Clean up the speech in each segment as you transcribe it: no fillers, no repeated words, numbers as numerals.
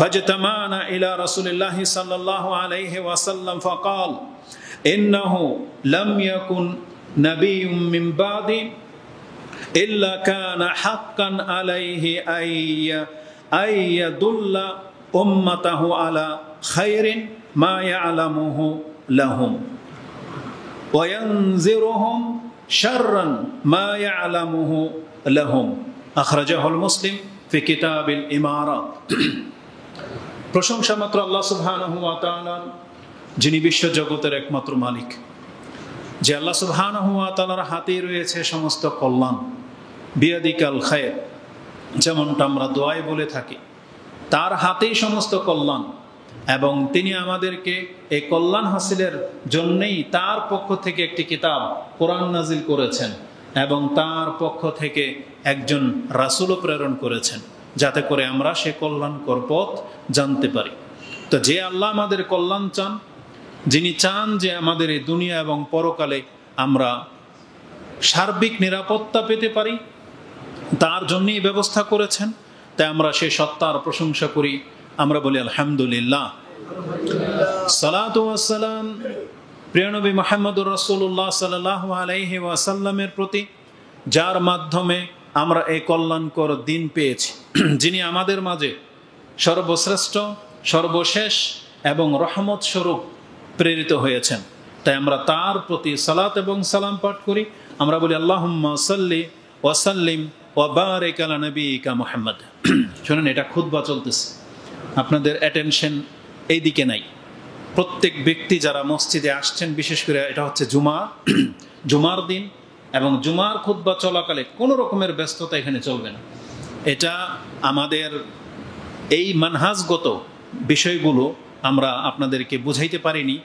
فاجتمعنا إلى رسول الله صلى الله عليه وسلم فقال إنه لم يكن نبي من بعدي إلا كان حقا عليه أن يدل أمته على خير ما يعلمه لهم وينذرهم شرا ما يعلمه لهم أخرجه المسلم في كتاب الإمارات প্রশংসা মাত্র আল্লাহ সুবহানাহু ওয়া তাআলা, যিনি বিশ্ব জগতের একমাত্র মালিক, যে আল্লাহ সুবহানাহু ওয়া তাআলার হাতেই রয়েছে সমস্ত কল্যাণ। বিয়াদিকাল খায়র, যেমনটা আমরা দোয়ায় বলে থাকি, তার হাতেই সমস্ত কল্যাণ, এবং তিনি আমাদেরকে এই কল্যাণ হাসিলের জন্যই তার পক্ষ থেকে একটি কিতাব কোরআন নাজিল করেছেন, এবং তার পক্ষ থেকে একজন রাসূলও প্রেরণ করেছেন, যাতে করে আমরা সে কল্যাণকর পথ জানতে পারি। তো যে আল্লাহ আমাদের কল্যাণ চান, যিনি চান যে আমাদের এই দুনিয়া এবং পরকালে আমরা সার্বিক নিরাপত্তা পেতে পারি, তার জন্যই ব্যবস্থা করেছেন। তাই আমরা সেই সত্তার প্রশংসা করি, আমরা বলি আলহামদুলিল্লাহ। সালাতু ওয়াস সালাম প্রিয় নবী মুহাম্মদুর রাসূলুল্লাহ সাল্লাল্লাহু আলাইহি ওয়াসাল্লামের প্রতি, যার মাধ্যমে আমরা এই কল্যাণকর দিন পেয়েছি, যিনি আমাদের মাঝে সর্বশ্রেষ্ঠ, সর্বশেষ এবং রহমত স্বরূপ প্রেরিত হয়েছেন। তাই আমরা তার প্রতি সালাত এবং সালাম পাঠ করি। আমরা বলি আল্লাহুম্মা সাল্লি ওয়া সাল্লিম ওয়া বারিক আলা নবিয়িকা মুহাম্মদ। শুনুন, এটা খুতবা চলতেছে, আপনাদের অ্যাটেনশন এই দিকে নাই। প্রত্যেক ব্যক্তি যারা মসজিদে আসছেন, বিশেষ করে এটা হচ্ছে জুমার দিন, এবং জুমার খুতবা চলাকালে কোনো রকমের ব্যস্ততা এখানে চলবে না। এটা আমাদের এই মানহাজগত বিষয়গুলো আমরা আপনাদেরকে বুঝাইতে পারিনি।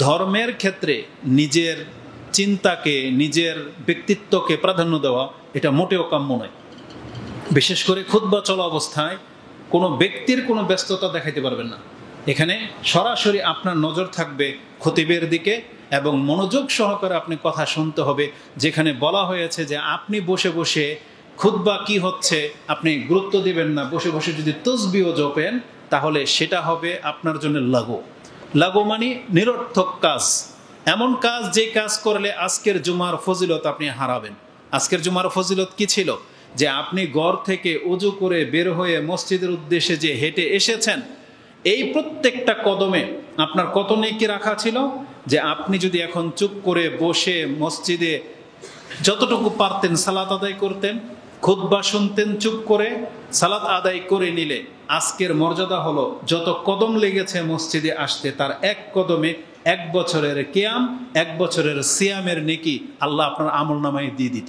ধর্মের ক্ষেত্রে নিজের চিন্তাকে, নিজের ব্যক্তিত্বকে প্রাধান্য দেওয়া এটা মোটেও কাম্য নয়। বিশেষ করে খুতবা চলা অবস্থায় কোনো ব্যক্তির কোনো ব্যস্ততা দেখাইতে পারবেন না। এখানে সরাসরি আপনার নজর থাকবে খতিবের দিকে, এবং মনোযোগ সহকারে আপনি কথা শুনতে হবে। যেখানে বলা হয়েছে যে আপনি বসে বসে খুতবা কি হচ্ছে আপনি গুরুত্ব দিবেন না, বসে বসে যদি তাসবিহ জপেন, তাহলে সেটা হবে আপনার জন্য লাগু মানে নিরর্থক কাজ, এমন কাজ যে কাজ করলে আজকের জুমার ফজিলত আপনি হারাবেন। আজকের জুমার ফজিলত কি ছিল? যে আপনি ঘর থেকে ওযু করে বের হয়ে মসজিদের উদ্দেশ্যে যে হেঁটে এসেছেন, এই প্রত্যেকটা কদমে আপনার কত নেকি রাখা ছিল, যে আপনি যদি এখন চুপ করে বসে মসজিদে যতটুকু পারতেন সালাত আদায় করতেন, খুতবা শুনতেন চুপ করে, সালাত আদায় করে নিলে আজকের মর্যাদা হলো যত কদম লেগেছে মসজিদে আসতে, তার এক কদমে 1 বছরের কিয়াম, 1 বছরের সিয়ামের নেকি আল্লাহ আপনার আমলনামায় দিয়ে দিত।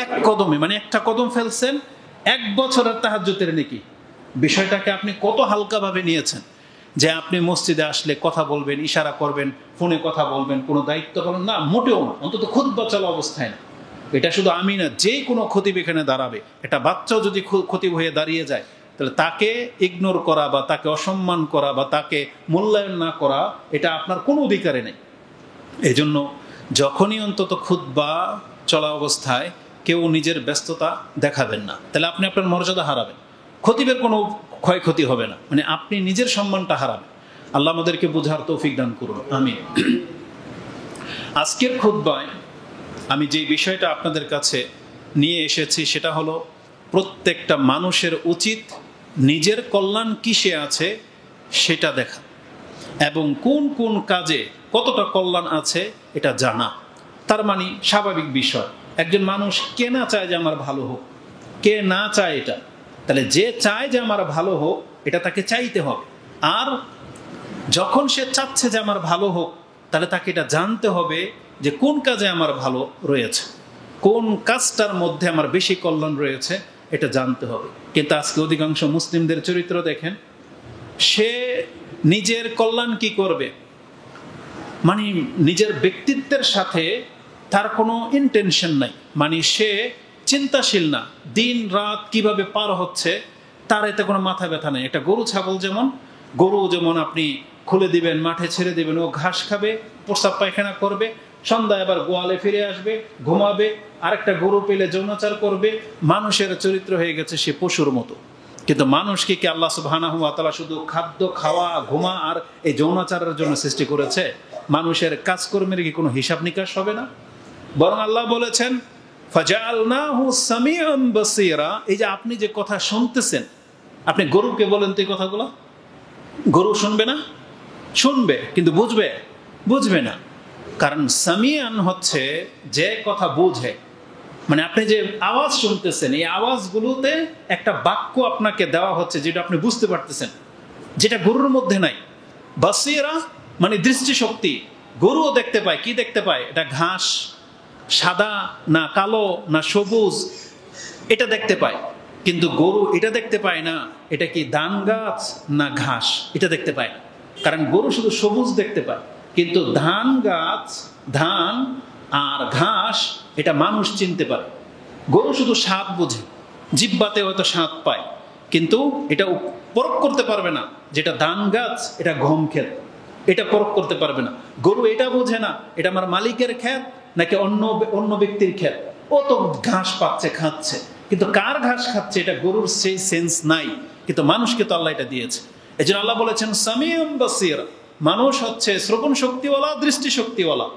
এক কদমে, মানে একটা কদম ফেলছেন, 1 বছরের তাহাজ্জুদের নেকি। বিষয়টাকে আপনি কত হালকাভাবে নিয়েছেন, যে আপনি মসজিদে আসলে কথা বলবেন, ইশারা করবেন, ফোনে কথা বলবেন, কোনো দায়িত্ব পালন না, মোটেও না, অন্তত খুতবা চলা অবস্থায় না। এটা শুধু আমি না, যে কোনো খতিব এখানে দাঁড়াবে, এটা বাচ্চাও যদি খতিব হয়ে দাঁড়িয়ে যায়, তাহলে তাকে ইগনোর করা বা তাকে অসম্মান করা বা তাকে মূল্যায়ন না করা, এটা আপনার কোনো অধিকারে নেই। এই জন্য যখনই অন্তত খুতবা চলা অবস্থায় কেউ নিজের ব্যস্ততা দেখাবেন না, তাহলে আপনি আপনার মর্যাদা হারাবেন। খতিবের কোনো ক্ষয়ক্ষতি হবে না, মানে আপনি নিজের সম্মানটা হারাবেন। আল্লাহ আমাদেরকে বুঝার তৌফিক দান করুন, আমিন। আজকের খুতবায় আমি যে বিষয়টা আপনাদের কাছে নিয়ে এসেছি সেটা হলো, প্রত্যেকটা মানুষের উচিত নিজের কল্যাণ কিসে আছে সেটা দেখা, এবং কোন কোন কাজে কতটা কল্যাণ আছে এটা জানা। তার মানে স্বাভাবিক বিষয়, একজন মানুষ কে না চায় যে আমার ভালো হোক, কে না চায় এটা? তাহলে যে চায় যে আমার ভালো হোক, এটা তাকে চাইতে হবে। আর যখন সে চাচ্ছে যে আমার ভালো হোক, তাহলে তাকে এটা জানতে হবে যে কোন কাজে আমার ভালো রয়েছে, কোন কাজটার মধ্যে আমার বেশি কল্যাণ রয়েছে, এটা জানতে হবে। কিন্তু আজকে অধিকাংশ মুসলিমদের চরিত্র দেখেন, সে নিজের কল্যাণ কি করবে, মানে নিজের ব্যক্তিত্বের সাথে তার কোনো ইন্টেনশন নাই, মানে সে চিন্তাশীল না, দিন রাত কিভাবে পার হচ্ছে তার এতে কোনো মাথা ব্যথা নেই। একটা গরু ছাগল যেমন, গরু যেমন আপনি খুলে দিবেন, মাঠে ছেড়ে দিবেন, ও ঘাস খাবে, প্রস্রাব পায়খানা করবে, সন্ধ্যায় আবার গোয়ালে ফিরে আসবে, ঘুমাবে, আরেকটা গরু পেলে যৌনাচার করবে। মানুষের চরিত্র হয়ে গেছে সে পশুর মতো। কিন্তু মানুষকে কি আল্লাহ সুবহানাহু ওয়া তাআলা শুধু খাদ্য, খাওয়া, ঘুমা আর এই যৌনাচারের জন্য সৃষ্টি করেছে? মানুষের কাজকর্মের কি কোনো হিসাব নিকাশ হবে না? বরং আল্লাহ বলেছেন ফাজআলনাহু সামিআন বাসীরা। এই যে আপনি যে কথা শুনতেছেন, আপনি গরুকে বলেন তো এই কথাগুলো, গরু শুনবে না? শুনবে, কিন্তু বুঝবে না। কারণ সামিআন হচ্ছে যে কথা বুঝে, মানে আপনি যে আওয়াজ শুনতেছেন এই আওয়াজগুলোতে একটা বাক্য আপনাকে দেওয়া হচ্ছে যেটা আপনি বুঝতে পারতেছেন, যেটা গরুর মধ্যে নাই। বাসীরা মানে দৃষ্টিশক্তি। গরুও দেখতে পায়, কি দেখতে পায়? এটা ঘাস, সাদা না কালো না সবুজ, এটা দেখতে পায়। কিন্তু গরু এটা দেখতে পায় না এটা কি ধান গাছ না ঘাস, এটা দেখতে পায় না। কারণ গরু শুধু সবুজ দেখতে পায়, কিন্তু ধান গাছ, ধান আর ঘাস এটা মানুষ চিনতে পারে। গরু শুধু স্বাদ বোঝে, জিহ্বাতে হয়তো স্বাদ পায়, কিন্তু এটা পরখ করতে পারবে না যেটা ধান গাছ, এটা গম ক্ষেত, এটা পরখ করতে পারবে না। গরু এটা বোঝে না এটা আমার মালিকের ক্ষেত নাকি অন্য ব্যক্তির ক্ষেত। ও তো ঘাস পাচ্ছে, খাচ্ছে, কিন্তু কার ঘাস খাচ্ছে এটা গরুর সেই সেন্স নাই। কিন্তু মানুষকে তো আল্লাহ এটা দিয়েছে। এই জন্য আল্লাহ বলেছেন সামিউন বাসীর। মানুষ হচ্ছে শ্রবণ শক্তিওয়ালা, দৃষ্টি শক্তিওয়ালা।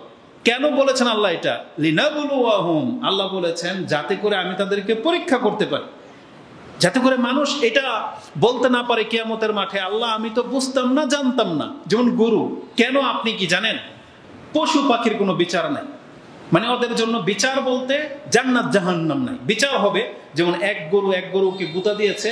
কেন বলেছেন আল্লাহ এটা? লিনাবলুয়াহুম। আল্লাহ বলেছেন যাতে করে আমি তাদেরকে পরীক্ষা করতে পারি, যাতে করে মানুষ এটা বলতে না পারে কিয়ামতের মাঠে আল্লাহ আমি তো বুঝতাম না, জানতাম না। যেমন গরু, কেন আপনি কি জানেন? পশু পাখির কোনো বিচার নাই, মানে ওদের জন্য বিচার বলতে জান্নাত জাহান্নাম নাই। বিচার হবে যেমন এক গরুকে গুতা দিয়েছে,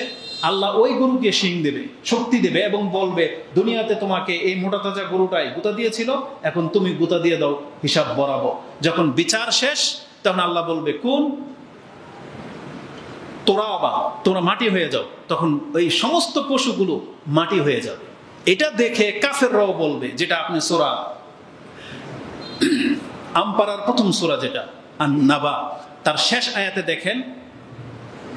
আল্লাহ ওই গরুকে শিং দেবে, শক্তি দেবে এবং বলবে দুনিয়াতে তোমাকে এই মোটা তাজা গরুটাই গুতা দিয়েছিল, এখন তুমি গুতা দিয়ে দাও হিসাব বরাবর। যখন বিচার শেষ তখন আল্লাহ বলবে কোন তোমরা মাটি হয়ে যাও, তখন ওই সমস্ত পশুগুলো মাটি হয়ে যাবে। এটা দেখে কাফেররাও বলবে, যেটা আপনি সূরা আম্পারার প্রথম সূরা যেটা আন-নাবা তার শেষ আয়াতে দেখেন,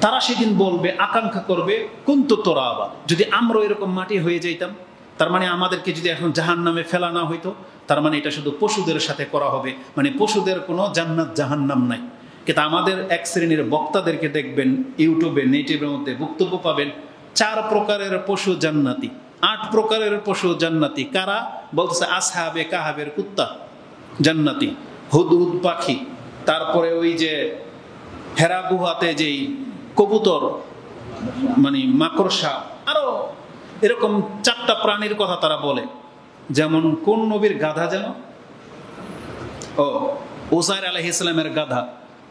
তারা সেদিন বলবে, আকাঙ্ক্ষা করবে কুনতু তুরাবা, যদি আমরা এরকম মাটি হয়ে যাইতাম। তার মানে আমাদেরকে যদি এখন জাহান্নামে ফেলা না হইতো, তার মানে এটা শুধু পশুদের সাথে করা হবে, মানে পশুদের কোনো জান্নাত জাহান্নাম নাই। কিন্তু আমাদের এক শ্রেণীর বক্তাদেরকে দেখবেন ইউটিউবে, নেটিভের মধ্যে বক্তব্য পাবেন 4 প্রকারের পশু জান্নাতি, 8 প্রকারের পশু জান্নাতি। কারা? বলতেছে আসহাবে কাহাবের কুত্তা জান্নাতি, হুদহুদ পাখি, তারপরে ওই যে হেরা গুহাতে যেই কবুতর, মানে মাকড়সা, আরো এরকম 4টা প্রাণীর কথা তারা বলে। যেমন কোন নবীর গাধা যেন, উযাইর আলাইহিস সালামের গাধা,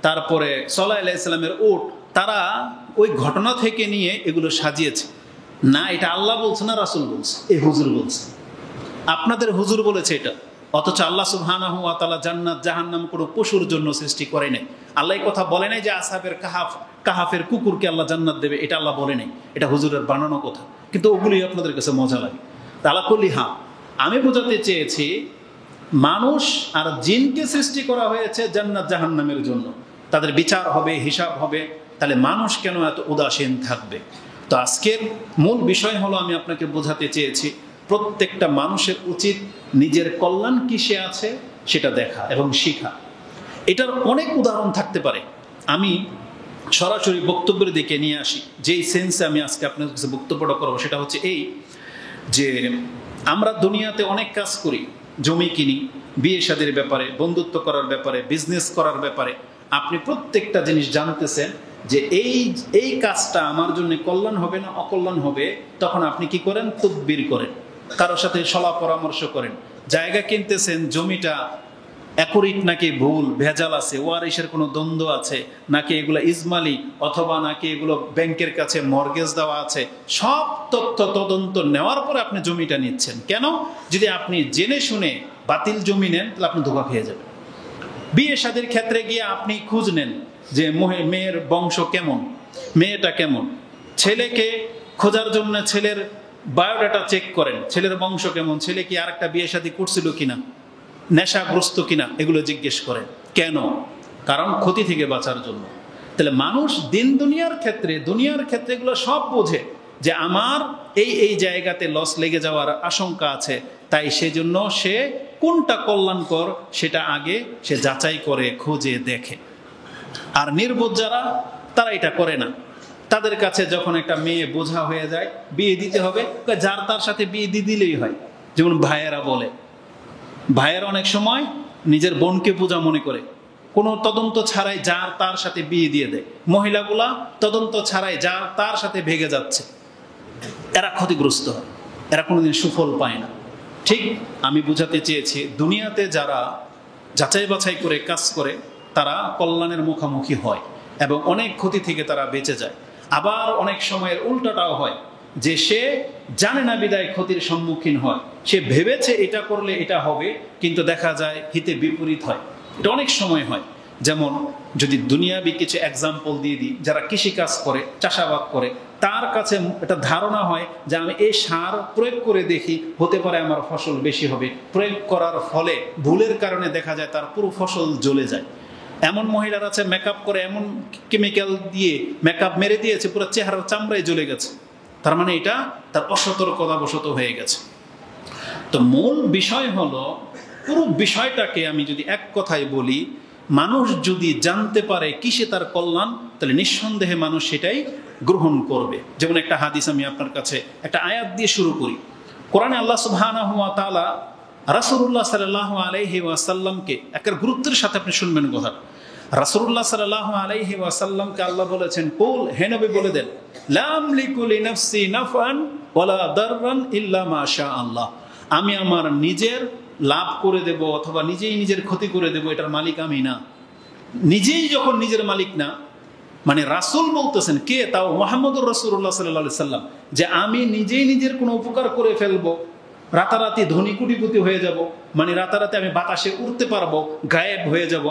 তারপরে সালেহ আলাইহিস সালামের উট। তারা ওই ঘটনা থেকে নিয়ে এগুলো সাজিয়েছে। না, এটা আল্লাহ বলছে না রাসূল বলছে, এই হুজুর বলছে, আপনাদের হুজুর বলেছে এটা। অথচ আল্লাহ সুবহানাহু ওয়া তাআলা জান্নাত জাহান্নাম কোনো পশুর জন্য সৃষ্টি করে নাই। আল্লাহ এই কথা বলে নাই যে আসহাবের কাহাফের কুকুরকে আল্লাহ জান্নাত দেবে, এটা আল্লাহ বলে নাই, এটা হুজুরের বানানো কথা। কিন্তু ওগুলি আপনাদের কাছে মজা লাগে। আল্লাহ কলি হ্যাঁ, আমি বোঝাতে চেয়েছি মানুষ আর জিনকে সৃষ্টি করা হয়েছে জান্নাত জাহান্নামের জন্য, তাদের বিচার হবে, হিসাব হবে। তাহলে মানুষ কেন এত উদাসীন থাকবে? তো আজকের মূল বিষয় হলো, আমি আপনাকে বোঝাতে চেয়েছি প্রত্যেকটা মানুষের উচিত নিজের কল্যাণ কিসে আছে সেটা দেখা এবং শিখা। এটার অনেক উদাহরণ থাকতে পারে। আমি সরাসরি বক্তব্যের দিকে নিয়ে আসি। যেই সেন্সে আমি আজকে আপনার কাছে বক্তব্যটা করবো সেটা হচ্ছে এই যে আমরা দুনিয়াতে অনেক কাজ করি, জমি কিনি, বিয়ে শাদীর ব্যাপারে, বন্ধুত্ব করার ব্যাপারে, বিজনেস করার ব্যাপারে। আপনি প্রত্যেকটা জিনিস জানতেছেন যে এই কাজটা আমার জন্য কল্যাণ হবে না অকল্যাণ হবে, তখন আপনি কি করেন? তদবির করেন, কারোর সাথে সলা পরামর্শ করেন। জায়গা কিনতেছেন, জমিটা অ্যাকুরেট নাকি ভুল, ভেজাল আছে, ওয়ারিশের কোনো দ্বন্দ্ব আছে নাকি এগুলো ইজমালি, অথবা নাকি এগুলো ব্যাংকের কাছে মর্গেজ দেওয়া আছে, সব তথ্য তদন্ত নেওয়ার পরে আপনি জমিটা নিচ্ছেন। কেন? যদি আপনি জেনে শুনে বাতিল জমি নেন তাহলে আপনি ধোঁকা খেয়ে যাবেন। বিয়ে শাদীর ক্ষেত্রে গিয়ে আপনি খোঁজ নেন যে মেয়ের বংশ কেমন, মেয়েটা কেমন। ছেলেকে খোঁজার জন্য ছেলের বায়োডাটা চেক করেন, ছেলের বংশ কেমন, ছেলে কি আরেকটা বিয়ে শাদী করছিল কিনা, নেশাগ্রস্ত কিনা, এগুলো জিজ্ঞেস করেন। কেন? কারণ ক্ষতি থেকে বাঁচার জন্য। তাহলে মানুষ দুনিয়ার ক্ষেত্রে এগুলো সব বোঝে যে আমার এই জায়গাতে লস লেগে যাওয়ার আশঙ্কা আছে, তাই সেজন্য সে কোনটা কল্যাণকর সেটা আগে সে যাচাই করে, খোঁজে, দেখে। আর নির্বোধ যারা, তারা এটা করে না, তাদের কাছে যখন একটা মেয়ে বোঝা হয়ে যায়, বিয়ে দিতে হবে, যার তার সাথে বিয়ে দিয়ে দিলেই হয়। যেমন ভাইয়েরা বলে, ভাইয়েরা অনেক সময় নিজের বোনকে পূজা মনে করে, কোনো তদন্ত ছাড়াই যার তার সাথে বিয়ে দিয়ে দেয়। মহিলাগুলা তদন্ত ছাড়াই যার তার সাথে ভেগে যাচ্ছে, এরা ক্ষতিগ্রস্ত হয়, এরা কোনোদিন সুফল পায় না। ঠিক আমি বুঝাতে চেয়েছি, দুনিয়াতে যারা যাচাই বাছাই করে কাজ করে তারা কল্যাণের মুখোমুখি হয় এবং অনেক ক্ষতি থেকে তারা বেঁচে যায়। আবার অনেক সময়ের উল্টাটাও হয়, যে সে জানে না বিদায় ক্ষতির সম্মুখীন হয়, সে ভেবেছে এটা করলে এটা হবে, কিন্তু দেখা যায় হিতে বিপরীত হয়। এটা অনেক সময় হয়। যেমন যদি দুনিয়াবি কিছু এক্সাম্পল দিয়ে দিই, যারা কৃষিকাজ করে, চাষাবাদ করে, তার কাছে একটা ধারণা হয় যে আমি এই সার প্রয়োগ করে দেখি, হতে পারে আমার ফসল বেশি হবে। প্রয়োগ করার ফলে ভুলের কারণে দেখা যায় তার পুরো ফসল জ্বলে যায়। এমন মহিলার আছে মেকআপ করে, এমন কেমিক্যাল দিয়ে মেকআপ মেরে দিয়েছে, পুরো চেহারার চামড়ায় জ্বলে গেছে। তার মানে এটা তার অসতর্কতাবশত হয়ে গেছে। তো মূল বিষয় হলো, পুরো বিষয়টাকে আমি যদি এক কথায় বলি, মানুষ যদি জানতে পারে কিসে তার কল্যাণ, তাহলে নিঃসন্দেহে মানুষ সেটাই গ্রহণ করবে। যেমন একটা হাদিস আমি আপনার কাছে একটা আয়াত দিয়ে শুরু করি। কোরআনে আল্লাহ সুবহানাহু ওয়া তাআলা রাসূলুল্লাহ সাল্লাল্লাহু আলাইহি ওয়াসাল্লামকে একটা গুরুত্বের সাথে আপনি শুনবেন কথা। রাসূলুল্লাহ সাল্লাল্লাহু আলাইহি ওয়াসাল্লামকে আল্লাহ বলেছেন, কুল, হে নবী বলে দেন, লা আমলিকু লিনাফসি নাফআন ওয়ালা দাররান ইল্লা মা শা আল্লাহ। আমি আমার নিজের লাভ করে দেব অথবা নিজেই নিজের ক্ষতি করে দেব, এটার মালিক আমি না। নিজেই যখন নিজের মালিক না, মানে রাসূল বলতেছেন, কে? তাও মুহাম্মদুর রাসূলুল্লাহ সাল্লাল্লাহু আলাইহি সাল্লাম, যে আমি নিজেই নিজের কোনো উপকার করে ফেলবো, রাতারাতি ধনী কোটিপতি হয়ে যাব, মানে রাতারাতি আমি বাতাসে উড়তে পারবো, গায়েব হয়ে যাব,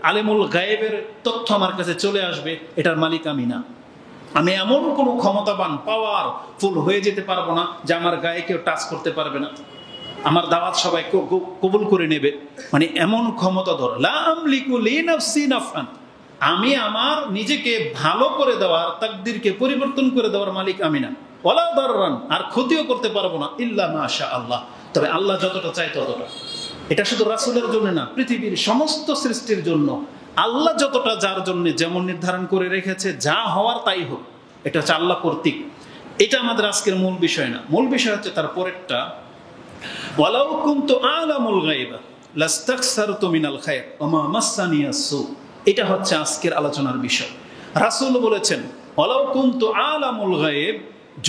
আলেমুল গায়েবের তথ্য আমার কাছে চলে আসবে, এটার মালিক আমি না। আমি এমন কোনো ক্ষমতাবান পাওয়ারফুল হয়ে যেতে পারবো না যে আমার গায়ে কেউ টাচ করতে পারবে না, আমার দাওয়াত সবাই কবুল করে নেবে, মানে এমন ক্ষমতাধর। লা আমলিকু লিনাফসি নাফআন, আমি আমার নিজেকে ভালো করে দেওয়ার, তাকদীরকে পরিবর্তন করে দেওয়ার মালিক আমি না। ওয়ালা দাররান, আর ক্ষতিও করতে পারবো না, ইল্লা মা শা আল্লাহ, তবে আল্লাহ যতটা চায় ততটা। এটা শুধু রাসূলের জন্য না, পৃথিবীর সমস্ত সৃষ্টির জন্য আল্লাহ যতটা যার জন্য যেমন নির্ধারণ করে রেখেছে, যা হওয়ার তাই হোক, এটা হচ্ছে আল্লাহ কর্তৃক। এটা আমাদের আজকের মূল বিষয় না। মূল বিষয় হচ্ছে তার পরেরটা, ওয়ালাউ কুনতু আ'লামুল গায়বা লাস্তাকসারতু মিনাল খায়র ওয়া মা মাসসানিয়াস সু। এটা হচ্ছে আজকের আলোচনার বিষয়। রাসূল বলেছেন, ওয়ালাউ কুনতু আ'লামুল গায়ব,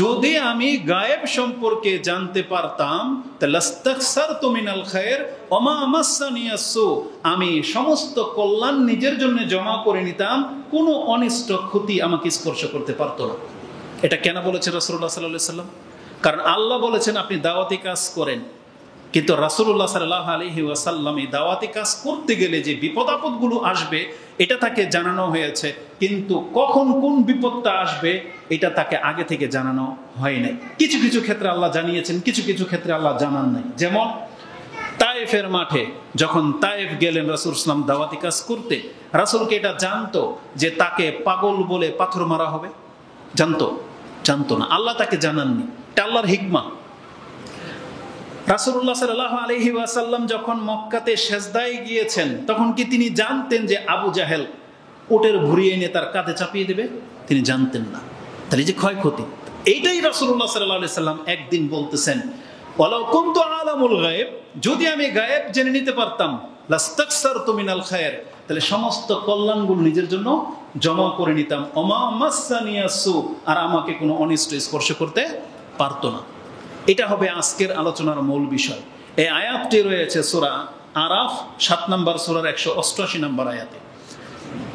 যদি আমি গায়েব সম্পর্কে জানতে পারতাম, তাহলে লাস্তাকসারতু মিনাল খায়র ওয়া মা মাসসানিয়াস সু, আমি সমস্ত কল্যাণ নিজের জন্য জমা করে নিতাম, কোনো অনিষ্ট ক্ষতি আমাকে স্পর্শ করতে পারতো না। এটা কেন বলেছেন রাসূলুল্লাহ সাল্লাল্লাহু আলাইহি ওয়াসাল্লাম? কারণ আল্লাহ বলেছেন আপনি দাওয়াতি কাজ করেন, কিন্তু রাসূলুল্লাহ সাল্লাল্লাহু আলাইহি ওয়াসাল্লাম এই দাওয়াতি কাজ করতে গেলে যে বিপদ আপদগুলো আসবে এটা তাকে জানানো হয়েছে, কিন্তু কখন কোন বিপদটা আসবে এটা তাকে আগে থেকে জানানো হয় নাই। কিছু কিছু ক্ষেত্রে আল্লাহ জানিয়েছেন, কিছু কিছু ক্ষেত্রে আল্লাহ জানান নাই। যেমন তায়েফের মাঠে যখন তায়েফ গেলেন রাসূল সাল্লাল্লাহু আলাইহি ওয়াসাল্লাম দাওয়াতি কাজ করতে, রাসূলকে এটা জানতো যে তাকে পাগল বলে পাথর মারা হবে? জানতো না, আল্লাহ তাকে জানাননি। এটা আল্লাহর হিকমা। রাসূলুল্লাহ সাল্লাল্লাহু আলাইহি ওয়াসাল্লাম যখন মক্কাতে সেজদায় গিয়েছেন, তখন কি তিনি জানতেন যে আবু জাহেল উটের ভুঁড়ি এনে তার কাঁধে চাপিয়ে দেবে? তিনি জানতেন না। তাহলে যে ক্ষয়ক্ষতি, এইটাই রাসূলুল্লাহ সাল্লাল্লাহু আলাইহি ওয়াসাল্লাম একদিন বলতেছেন, ওয়ালাউ কুনতু আ'লামুল গায়ব, যদি আমি গায়েব জেনে নিতে পারতাম, লাস্তাকসারতু মিনাল খায়র, তাহলে সমস্ত কল্যাণগুলো নিজের জন্য জমা করে নিতাম, ওয়া মা মাসসানিয়াস সু, আর আমাকে কোনো অনিষ্ট স্পর্শ করতে পারতো না। এটা হবে আজকের আলোচনার মূল বিষয়। এই আয়াতটি রয়েছে সূরা আরাফ 7 নম্বর সূরার 188 নম্বর আয়াতে।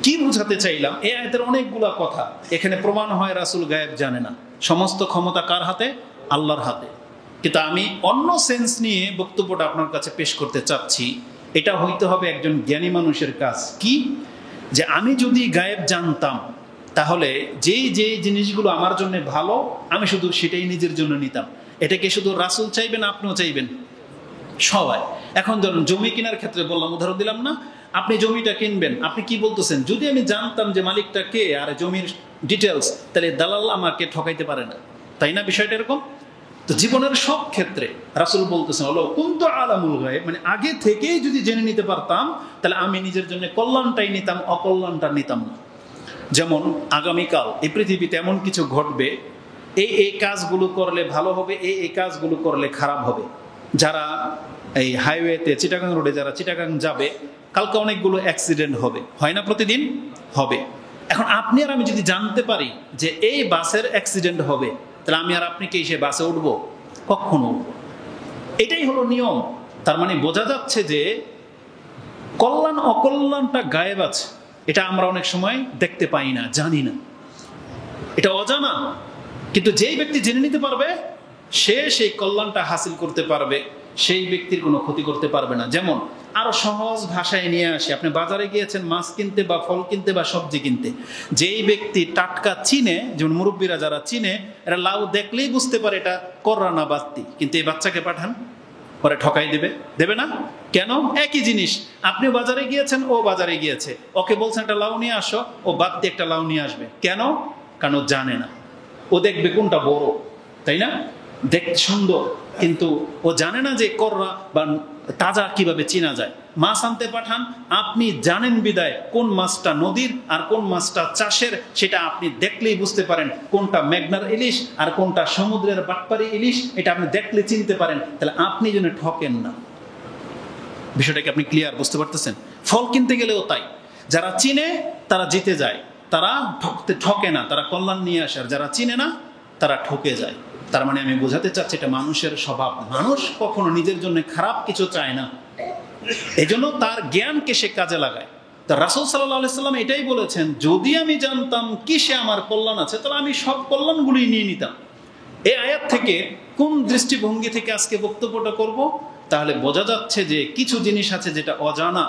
কি বুঝাতে চাইলাম? এই আয়াতের অনেকগুলা কথা এখানে প্রমাণ হয় রাসূল গায়েব জানে না, সমস্ত ক্ষমতা কার হাতে? আল্লাহর হাতে। কিন্তু আমি অন্য সেন্স নিয়ে বক্তব্যটা আপনার কাছে পেশ করতে চাচ্ছি। এটা হইতে হবে একজন জ্ঞানী মানুষের কাজ। কি? যে আমি যদি গায়েব জানতাম, তাহলে যেই জিনিসগুলো আমার জন্য ভালো, আমি শুধু সেটাই নিজের জন্য নিতাম। এটা কি শুধু রাসূল চাইবেন, আপনিও চাইবেন? সবাই। এখন ধরুন জমি কেনার ক্ষেত্রে বললাম, উদাহরণ দিলাম না, আপনি জমিটা কিনবেন, আপনি কি বলতেছেন? যদি আমি জানতাম যে মালিকটা কে আর জমির ডিটেলস, তাহলে দালাল আমাকে ঠকাইতে পারে না, তাই না? বিষয়টা এরকম। তো জীবনের সব ক্ষেত্রে রাসূল বলতেছেন, হলো কুনতু আ'লামুল গায়ব, মানে আগে থেকেই যদি জেনে নিতে পারতাম, তাহলে আমি নিজের জন্য কল্যাণটাই নিতাম, অকল্যাণটা নিতাম না। যেমন আগামীকাল এই পৃথিবীতে এমন কিছু ঘটবে, এই কাজগুলো করলে ভালো হবে, এই কাজগুলো করলে খারাপ হবে। যারা এই হাইওয়েতে চিটাগাং রোডে যারা চিটাগাং যাবে, কালকে অনেকগুলো অ্যাক্সিডেন্ট হবে, হয় না? প্রতিদিন হবে। এখন আপনি আর আমি যদি জানতে পারি যে এই বাসের অ্যাক্সিডেন্ট হবে, তাহলে আমি আর আপনি কি সেই বাসে উঠবো? কখনো উঠবো। এটাই হলো নিয়ম। তার মানে বোঝা যাচ্ছে যে কল্যাণ অকল্যাণটা গায়েব আছে, এটা আমরা অনেক সময় দেখতে পাই না, জানি না, এটা অজানা। কিন্তু যেই ব্যক্তি জেনে নিতে পারবে, সে সেই কল্যাণটা হাসিল করতে পারবে, সেই ব্যক্তির কোনো ক্ষতি করতে পারবে না। যেমন আরো সহজ ভাষায় নিয়ে আসি, আপনি বাজারে গিয়েছেন মাছ কিনতে বা ফল কিনতে বা সবজি কিনতে, যেই ব্যক্তি টাটকা চিনে, যেমন মুরব্বীরা যারা চিনে, এরা লাউ দেখলেই বুঝতে পারে এটা কররা না বাত্তি, কিন্তু এই বাচ্চাকে পাঠান, পরে ঠকাই দেবে না? কেন? একই জিনিস, আপনি বাজারে গিয়েছেন, ও বাজারে গিয়েছে, ওকে বলছেন একটা লাউ নিয়ে আসো, ও বাত্তি একটা লাউ নিয়ে আসবে। কেন? কারণ ও জানে না। ও দেখবে কোনটা বড়, তাই না? দেখতে সুন্দর, কিন্তু ও জানে না যে কররা বা তাজা কিভাবে চেনা যায়। মাছ আনতে পাঠান, আপনি জানেন বিদায় কোন মাছটা নদীর আর কোন মাছটা চাষের, সেটা আপনি দেখলেই বুঝতে পারেন। কোনটা মেঘনার ইলিশ আর কোনটা সমুদ্রের বাটপারি ইলিশ, এটা আপনি দেখলে চিনতে পারেন। তাহলে আপনি যেন ঠকেন না। বিষয়টাকে আপনি ক্লিয়ার বুঝতে পারতেছেন? ফল কিনতে গেলেও তাই, যারা চিনে তারা জিতে যায়, তারা ঠকে না, তারা কল্যাণ নিয়ে আসে। আর যারা চিনে না তারা ঠকে যায়। তার মানে আমি বোঝাতে চাচ্ছি এটা মানুষের স্বভাব। মানুষ কখনো নিজের জন্য খারাপ কিছু চায় না, এই জন্য তার জ্ঞানকে সে কাজে লাগায়। তা রাসূল সাল্লাল্লাহু আলাইহি সাল্লাম এটাই বলেছেন, যদি আমি জানতাম কিসে আমার কল্যাণ আছে, তাহলে আমি সব কল্যাণগুলি নিয়ে নিতাম। এই আয়াত থেকে কোন দৃষ্টিভঙ্গি থেকে আজকে বক্তব্যটা করব, তাহলে বোঝা যাচ্ছে যে কিছু জিনিস আছে যেটা অজানা,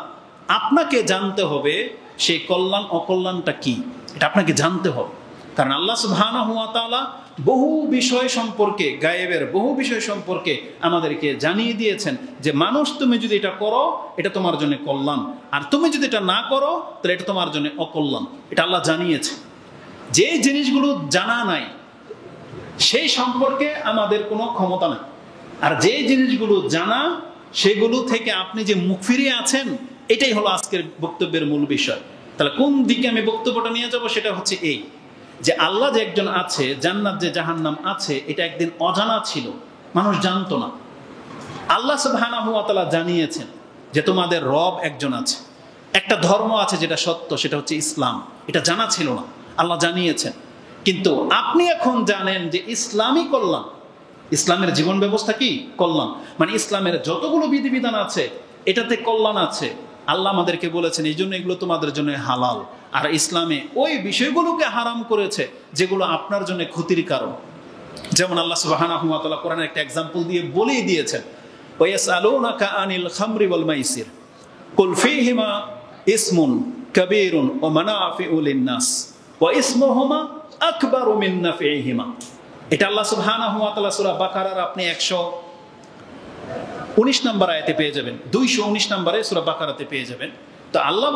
আপনাকে জানতে হবে সেই কল্যাণ অকল্যাণটা কি, এটা আপনাকে জানতে হবে। কারণ আল্লাহ সুবহানাহু ওয়া তাআলা বহু বিষয় সম্পর্কে, গায়েবের বহু বিষয় সম্পর্কে আমাদেরকে জানিয়ে দিয়েছেন যে মানুষ, তুমি যদি এটা করো এটা তোমার জন্য কল্যাণ, আর তুমি যদি এটা না করো তাহলে এটা তোমার জন্য অকল্যাণ। এটা আল্লাহ জানিয়েছে। যে জিনিসগুলো জানা নাই সেই সম্পর্কে আমাদের কোনো ক্ষমতা নেই, আর যে জিনিসগুলো জানা সেগুলো থেকে আপনি যে মুখ ফিরিয়ে আছেন, এটাই হলো আজকের বক্তব্যের মূল বিষয়। তাহলে কোন দিকে আমি বক্তব্যটা নিয়ে যাব, সেটা হচ্ছে এই যে আল্লাহ যে একজন আছে, জান্নাত যে জাহান্নাম আছে, এটা একদিন অজানা ছিল, মানুষ জানতো না। আল্লাহ সুবহানাহু ওয়া তাআলা জানিয়েছেন যে তোমাদের রব একজন আছে, একটা ধর্ম আছে যেটা সত্য, সেটা হচ্ছে ইসলাম। এটা জানা ছিল না, আল্লাহ জানিয়েছেন। কিন্তু আপনি এখন জানেন যে ইসলামই কল্যাণ, ইসলামের জীবন ব্যবস্থা কি কল্যাণ, মানে ইসলামের যতগুলো বিধিবিধান আছে এটাতে কল্যাণ আছে। আল্লাহ আমাদেরকে বলেছেন এই জন্য এগুলো তোমাদের জন্য হালাল, আর ইসলামে ওই বিষয়গুলোকে হারাম করেছে যেগুলো আপনার জন্য ক্ষতির কারণ। যেমন আল্লাহ সুবহানাহু ওয়া তাআলা কোরআনের একটা এক্সাম্পল দিয়ে বলেই দিয়েছেন, ওয়ায়াসআলুনাকা আনিল খামরি ওয়াল মাইসির কুল ফীহিমা ইসমুন কাবীরুন ওয়া মানাফিউ লিন-নাস ওয়া ইসমুহুমা আকবারু মিন নাফইহিমা। এটা আল্লাহ সুবহানাহু ওয়া তাআলা সূরা বাকারার আপনি 119 নম্বর আয়াতে পেয়ে যাবেন, 219 নম্বরে সূরা বাকারাতে পেয়ে যাবেন। তো আল্লাহ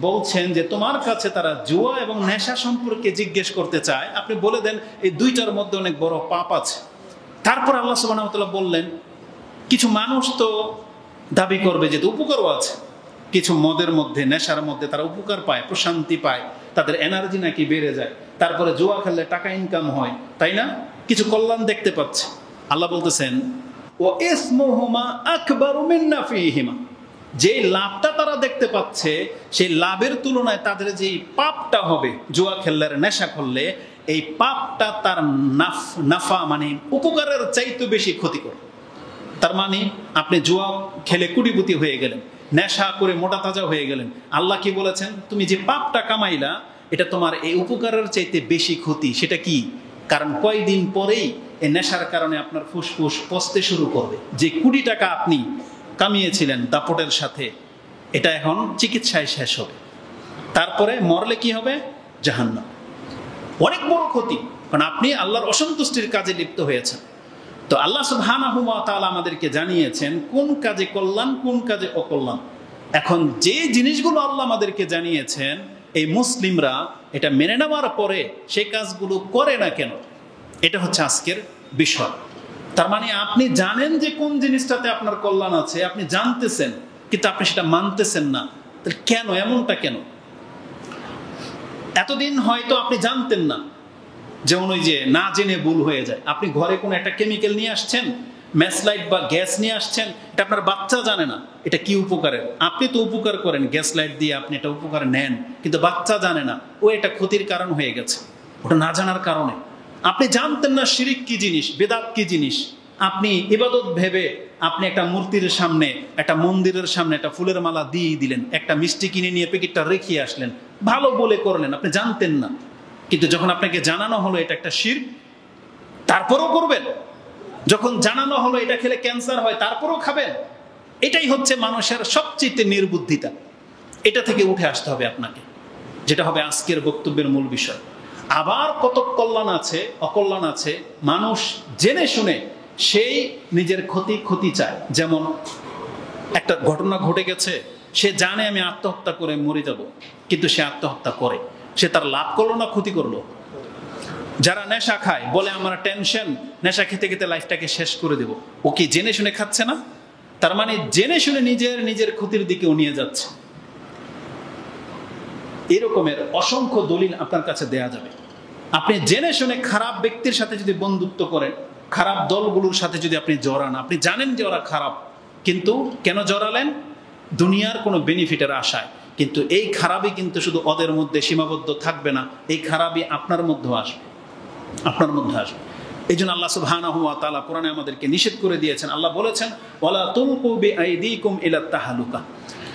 বলছেন যে তোমার কাছে তারা জুয়া এবং নেশা সম্পর্কে জিজ্ঞেস করতে চায়, আপনি বলে দেন এই দুইটার মধ্যে অনেক বড় পাপ আছে। তারপর আল্লাহ সুবহানাহু ওয়া তাআলা বললেন, কিছু মানুষ তো দাবি করবে যে উপকারও আছে, কিছু মদের মধ্যে, নেশার মধ্যে তারা উপকার পায়, প্রশান্তি পায়, তাদের এনার্জি নাকি বেড়ে যায়, তারপরে জুয়া খেললে টাকা ইনকাম হয়, তাই না? কিছু কল্যাণ দেখতে পাচ্ছে। আল্লাহ বলতেছেন ওয়া ইসমুহুমা আকবারু মিন নাফিহিমা, যে লাভটা তারা দেখতে পাচ্ছে সেই লাভের তুলনায় তাদের যে পাপটা হবে জুয়া খেললে, নেশা করলে, এই পাপটা তার নাফা মানে উপকারের চাইতে বেশি ক্ষতিকর। তার মানে আপনি জুয়া খেলে কোটিপতি হয়ে গেলেন, নেশা করে মোটা তাজা হয়ে গেলেন। আল্লাহ কি বলেছেন, তুমি যে পাপটা কামাইলা এটা তোমার এই উপকারের চাইতে বেশি ক্ষতি। সেটা কি? কারণ কয়েকদিন পরেই এই নেশার কারণে আপনার ফুসফুস পচতে শুরু করবে। যে কোটি টাকা আপনি কামিয়েছিলেন দাপটের সাথে, এটা এখন চিকিৎসায় শেষ হবে, তারপরে মরলে কি হবে? জাহান্নাম। অনেক বড় ক্ষতি, কারণ আপনি আল্লাহর অসন্তুষ্টির কাজে লিপ্ত হয়েছেন। তো আল্লাহ সুবহানাহু ওয়া তাআলা আমাদেরকে জানিয়েছেন কোন কাজে কল্যাণ, কোন কাজে অকল্যাণ। এখন যে জিনিসগুলো আল্লাহ আমাদেরকে জানিয়েছেন, এই মুসলিমরা এটা মেনে নেওয়ার পরে সেই কাজগুলো করে না কেন, এটা হচ্ছে আজকের বিষয়। তার মানে আপনি জানেন যে কোন জিনিসটাতে আপনার কল্যাণ আছে, আপনি জানতেছেন, কিন্তু আপনি সেটা মানতেছেন না। তাহলে কেন? এমনটা কেন? এতদিন হয়তো আপনি জানতেন না, যেমন ওই যে না জেনে ভুল হয়ে যায়। আপনি ঘরে কোনো একটা কেমিক্যাল নিয়ে আসছেন, ম্যাচলাইট বা গ্যাস নিয়ে আসছেন, এটা আপনার বাচ্চা জানে না এটা কি উপকারের। আপনি তো উপকার করেন, গ্যাস লাইট দিয়ে আপনি এটা উপকার নেন, কিন্তু বাচ্চা জানে না ও এটা ক্ষতির কারণ হয়ে গেছে, ওটা না জানার কারণে। আপনি জানতেন না শিরিক কি জিনিস, বেদাত কি জিনিস। আপনি ইবাদত ভেবে আপনি একটা মূর্তির সামনে, একটা মন্দিরের সামনে একটা ফুলের মালা দিয়ে দিলেন, একটা মিষ্টি কিনে নিয়ে প্যাকেটটা রেখে আসলেন, ভালো বলে করলেন, আপনি জানতেন না। কিন্তু যখন আপনাকে জানানো হলো এটা একটা শিরক, তারপরও করবেন। যখন জানানো হলো এটা খেলে ক্যান্সার হয়, তারপরও খাবেন। এটাই হচ্ছে মানুষের সবচেয়ে নির্বুদ্ধিতা। এটা থেকে উঠে আসতে হবে আপনাকে, যেটা হবে আজকের বক্তব্যের মূল বিষয়। আবার কত কল্যাণ আছে, অকল্যাণ আছে, মানুষ জেনে শুনে সেই নিজের ক্ষতি চায়। যেমন একটা ঘটনা ঘটে গেছে, সে জানে আমি আত্মহত্যা করে মরে যাব, কিন্তু সে আত্মহত্যা করে। সে তার লাভ করলো না ক্ষতি করলো? যারা নেশা খায় বলে আমার টেনশন, নেশা খেতে খেতে লাইফটাকে শেষ করে দেব। ও কি জেনে শুনে খাচ্ছে না? তার মানে জেনে শুনে নিজের ক্ষতির দিকেও নিয়ে যাচ্ছে। এরকমের অসংখ্য দলিল আপনার কাছে দেয়া যাবে। আপনি জেনে শুনে খারাপ ব্যক্তির সাথে যদি বন্ধুত্ব করেন, খারাপ দলগুলোর সাথে যদি আপনি জড়ান, আপনি জানেন যে ওরা খারাপ, কিন্তু কেন জড়ালেন? দুনিয়ার কোনো বেনিফিটের আশায়। কিন্তু এই খারাপই কিন্তু শুধু ওদের মধ্যে সীমাবদ্ধ থাকবে না, এই খারাপই আপনার মধ্যে আসবে, আপনার মধ্যে আসবে। এই জন্য আল্লাহ সুবহানাহু ওয়া তাআলা কোরআনে আমাদেরকে নিষেধ করে দিয়েছেন। আল্লাহ বলেছেন, ওয়ালা তুলকু বিআইদিকুম ইলা তাহালুকা,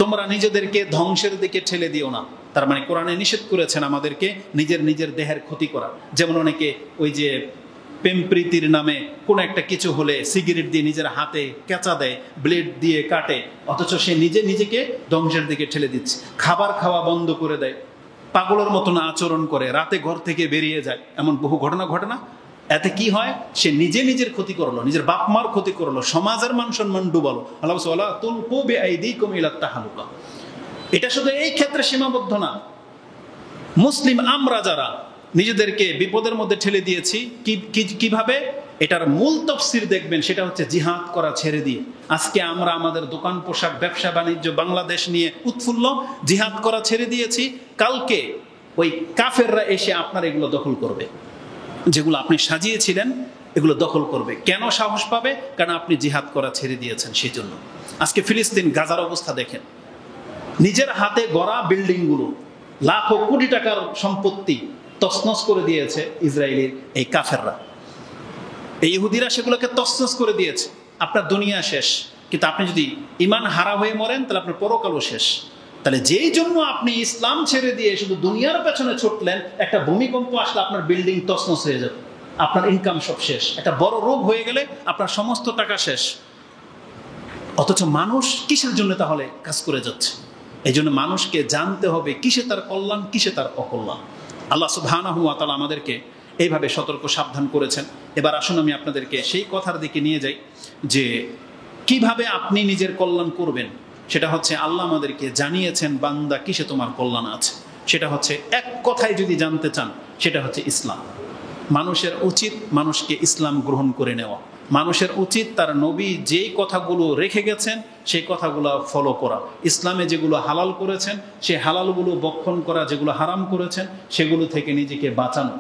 তোমরা নিজেদেরকে ধ্বংসের দিকে ঠেলে দিও না। তার মানে কোরআনে নিষেধ করেছেন আমাদেরকে নিজের দেহের ক্ষতি করা। যেমন অনেকে ওই যে প্রেম প্রীতির নামে কোনো একটা কিছু হলে সিগারেট দিয়ে নিজের হাতে কেঁচা দেয়, ব্লেড দিয়ে কাটে, অথচ সে নিজেকে ধ্বংসের দিকে ঠেলে দিচ্ছে। খাবার খাওয়া বন্ধ করে দেয়, পাগলের মতন আচরণ করে, রাতে ঘর থেকে বেরিয়ে যায়, এমন বহু ঘটনা ঘটে না? এতে কি হয়? সে নিজের ক্ষতি করলো, নিজের বাপ মার ক্ষতি করলো, সমাজের মান সম্মান ডুবালো। আল্লাহ বলছে, ওয়ালা তুলকু বিআইদিকুম ইলা তাহালুকা। এটা শুধু এই ক্ষেত্রে সীমাবদ্ধ না। মুসলিম আমরা যারা নিজেদেরকে বিপদের মধ্যে ঠেলে দিয়েছি, কিভাবে? এটার মূল তাফসীর দেখবেন, সেটা হচ্ছে জিহাদ করা ছেড়ে দিয়ে। আজকে আমরা আমাদের দোকান পোশাক ব্যবসা বাণিজ্য বাংলাদেশ নিয়ে উৎফুল্ল, জিহাদ করা ছেড়ে দিয়েছি। কালকে ওই কাফেররা এসে আপনার এগুলো দখল করবে, যেগুলো আপনি সাজিয়েছিলেন এগুলো দখল করবে। কেন সাহস পাবে? কারণ আপনি জিহাদ করা ছেড়ে দিয়েছেন। সেই জন্য আজকে ফিলিস্তিন গাজার অবস্থা দেখেন, নিজের হাতে গড়া বিল্ডিংগুলো, লাখো কোটি টাকার সম্পত্তি তছনছ করে দিয়েছে ইসরায়েলের এই কাফেররা, এই ইহুদিরা সেগুলোকে তছনছ করে দিয়েছে। আপনার দুনিয়া শেষ, কিন্তু আপনি যদি ঈমান হারা হয়ে মরেন তাহলে আপনার পরকালও শেষ। তাহলে যেই জন্য আপনি ইসলাম ছেড়ে দিয়ে শুধু দুনিয়ার পেছনে ছুটলেন, একটা ভূমিকম্প আসলে আপনার বিল্ডিং তছনছ হয়ে যাবে, আপনার ইনকাম সব শেষ, একটা বড় রোগ হয়ে গেলে আপনার সমস্ত টাকা শেষ। অথচ মানুষ কিসের জন্য তাহলে কাজ করে যাচ্ছে? এই জন্য মানুষকে জানতে হবে কিসে তার কল্যাণ, কিসে তার অকল্যাণ। আল্লাহ সুবহানাহু ওয়া তাআলা আমাদেরকে এইভাবে সতর্ক সাবধান করেছেন। এবার আসুন আমি আপনাদেরকে সেই কথার দিকে নিয়ে যাই যে কিভাবে আপনি নিজের কল্যাণ করবেন। সেটা হচ্ছে আল্লাহ আমাদেরকে জানিয়েছেন, বান্দা কিসে তোমার কল্যাণ আছে। সেটা হচ্ছে এক কথায় যদি জানতে চান, সেটা হচ্ছে ইসলাম। মানুষের উচিত মানুষকে ইসলাম গ্রহণ করে নেওয়া। মানুষের উচিত তার নবী যেই কথাগুলো রেখে গেছেন সেই কথাগুলো ফলো করা। ইসলামে যেগুলো হালাল করেছেন সেই হালালগুলো বক্ষণ করা, যেগুলো হারাম করেছেন সেগুলো থেকে নিজেকে বাঁচানো।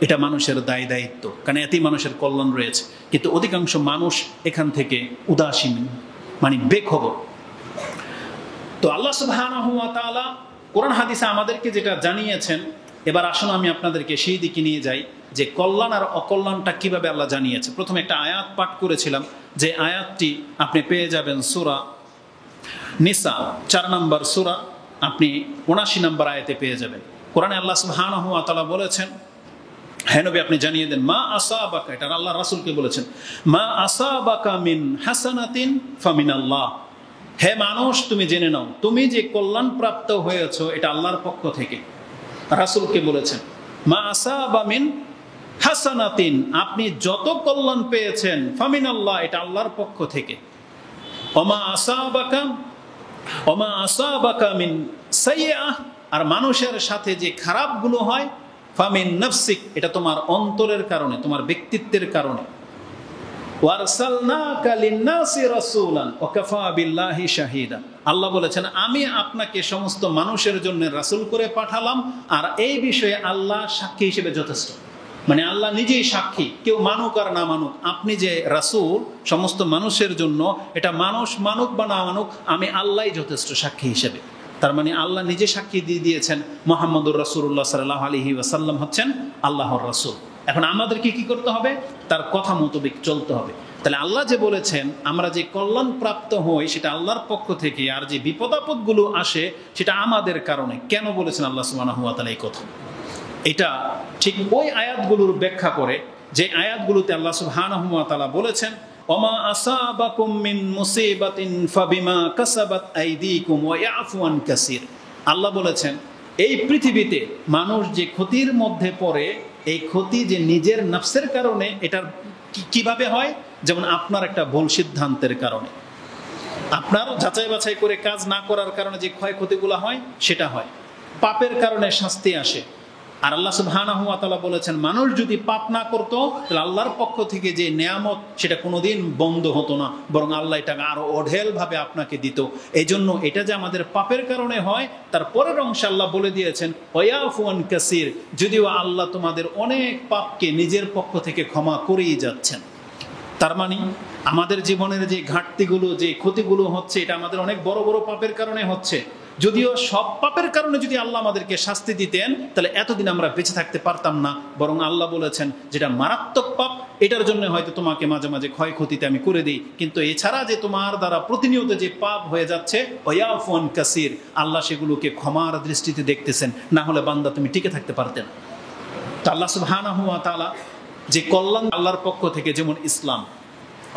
এটা মানুষের দায়িত্ব, কারণ এতেই মানুষের কল্যাণ রয়েছে। কিন্তু অধিকাংশ মানুষ এখান থেকে উদাসীন, মানে বেখবর। তো আল্লাহ সুবহানাহু ওয়া তাআলা কোরআন হাদিসে আমাদেরকে যেটা জানিয়েছেন, এবার আসুন আমি আপনাদেরকে সেই দিকে নিয়ে যাই যে কল্যাণ আর অকল্যাণটা কিভাবে আল্লাহ জানিয়েছে। প্রথমে একটা আয়াত পাঠ করেছিলাম, যে আয়াতটি আপনি পেয়ে যাবেন সূরা নিসা 4 নম্বর সূরা, আপনি 79 নম্বর আয়াতে পেয়ে যাবেন। কোরআনে আল্লাহ সুবহানাহু ওয়া তাআলা বলেছেন, হে নবী আপনি জানিয়ে দেন, মা আসাবাকা, এটা আল্লাহ রাসূলকে বলেছেন, মা আসাবাকা মিন হাসানাতিন ফামিনাল্লাহ। হে মানুষ, তুমি জেনে নাও তুমি যে কল্যাণ প্রাপ্ত হয়েছো এটা আল্লাহর পক্ষ থেকে। রাসূলকে বলেছেন মা আসাবা মিন হাসানাতিন, আপনি যত কল্যাণ পেয়েছেন ফামিনাল্লাহ, এটা আল্লাহর পক্ষ থেকে। ওমা আসাবাকা মিন সাইয়্যাহ, আর মানুষের সাথে যে খারাপগুলো হয় ফামিন নাফসিক, এটা তোমার অন্তরের কারণে, তোমার ব্যক্তিত্বের কারণে। ওয়ারসালনাকা লিন-নাসি রাসূলান ওয়া কাফা বিল্লাহি শাহীদা। আল্লাহ বলেছেন আমি আপনাকে সমস্ত মানুষের জন্য রাসূল করে পাঠালাম, আর এই বিষয়ে আল্লাহ সাক্ষী হিসেবে যথেষ্ট। মানে আল্লাহ নিজেই সাক্ষী, কেউ মানুক আর না মানুক, আপনি যে রাসূল সমস্ত মানুষের জন্য, এটা মানুষ মানুক বা না মানুক, আমি আল্লাহই যথেষ্ট সাক্ষী হিসেবে। তার মানে আল্লাহ নিজে সাক্ষী দিয়ে দিয়েছেন মুহাম্মদুর রাসূলুল্লাহ সাল্লাল্লাহু আলাইহি ওয়াসাল্লাম হচ্ছেন আল্লাহর রাসূল। এখন আমাদেরকে কি করতে হবে? তার কথা মোতাবেক চলতে হবে। তাহলে আল্লাহ যে বলেছেন আমরা যে কল্যাণ প্রাপ্ত হই সেটা আল্লাহর পক্ষ থেকে, আর যে বিপদাপদগুলো আসে সেটা আমাদের কারণে। কেন বলেছেন আল্লাহ সুবহানাহু ওয়া তাআলা এই কথা? এটা ঠিক ওই আয়াতগুলোর ব্যাখ্যা করে যে আয়াতগুলোতে আল্লাহ সুবহানাহু ওয়া তাআলা বলেছেন ওমা আসাবাকুম মিন মুসিবাতিন ফাবিমা কাসাবাত আইদিকুম ওয়া ইয়াফু আন কাসীর। আল্লাহ বলেছেন এই পৃথিবীতে মানুষ যে ক্ষতির মধ্যে পড়ে, এই ক্ষতি যে নিজের নফসের কারণে, এটার কিভাবে হয়? যেমন আপনার একটা ভুল সিদ্ধান্তের কারণে, আপনার যাচাই বাছাই করে কাজ না করার কারণে যে ক্ষয়ক্ষতিগুলো হয় সেটা হয়, পাপের কারণে শাস্তি আসে। আর আল্লাহ সুবহানাহু ওয়া তাআলা বলেছেন মানুষ যদি পাপ না করতো তাহলে আল্লাহর পক্ষ থেকে যে নেয়ামত সেটা কোনোদিন বন্ধ হতো না, বরং আল্লাহ এটাকে আরো অঢেল ভাবে আপনাকে দিত। এই জন্য এটা যে আমাদের পাপের কারণে হয়, তার পরের অংশে আল্লাহ বলে দিয়েছেন ওয়ায়াফু আন কাসীর, যদিও আল্লাহ তোমাদের অনেক পাপকে নিজের পক্ষ থেকে ক্ষমা করেই যাচ্ছেন। তার মানে আমাদের জীবনের যে ঘাটতিগুলো, যে ক্ষতিগুলো হচ্ছে, এটা আমাদের অনেক বড় বড় পাপের কারণে হচ্ছে। যদিও সব পাপের কারণে যদি আল্লাহ আমাদেরকে শাস্তি দিতেন তাহলে এতদিন আমরা বেঁচে থাকতে পারতাম না, বরং আল্লাহ বলেছেন যেটা মারাত্মক পাপ এটার জন্য হয়তো তোমাকে মাঝে মাঝে ক্ষয়ক্ষতিতে আমি করে দিই, কিন্তু এছাড়া যে তোমার দ্বারা প্রতিনিয়ত যে পাপ হয়ে যাচ্ছে ওয়ায়াফু আন কাসীর, আল্লাহ সেগুলোকে ক্ষমার দৃষ্টিতে দেখতেছেন, না হলে বান্দা তুমি টিকে থাকতে পারতেন। তো আল্লাহ সুবহানাহু ওয়া তাআলা যে কল্যাণ আল্লাহর পক্ষ থেকে, যেমন ইসলাম,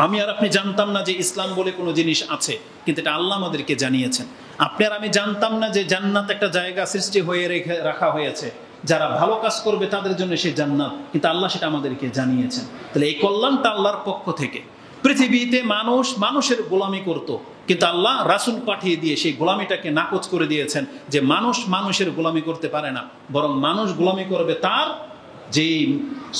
আমি আর আপনি জানতাম না যে ইসলাম বলে কোনো জিনিস আছে, কিন্তু এটা আল্লাহ আমাদেরকে জানিয়েছেন। আপনি আর আমি জানতাম না যে জান্নাত একটা জায়গা সৃষ্টি হয়ে রাখা হয়েছে, যারা ভালো কাজ করবে তাদের জন্য সেই জান্নাত, কিন্তু আল্লাহ সেটা আমাদেরকে জানিয়েছেন। তাহলে এই কল্যাণটা আল্লাহর পক্ষ থেকে। পৃথিবীতে মানুষ মানুষের গোলামি করত, কিন্তু আল্লাহ রাসূল পাঠিয়ে দিয়ে সেই গোলামিটাকে নাকচ করে দিয়েছেন, যে মানুষ মানুষের গোলামি করতে পারে না, বরং মানুষ গোলামি করবে তার যে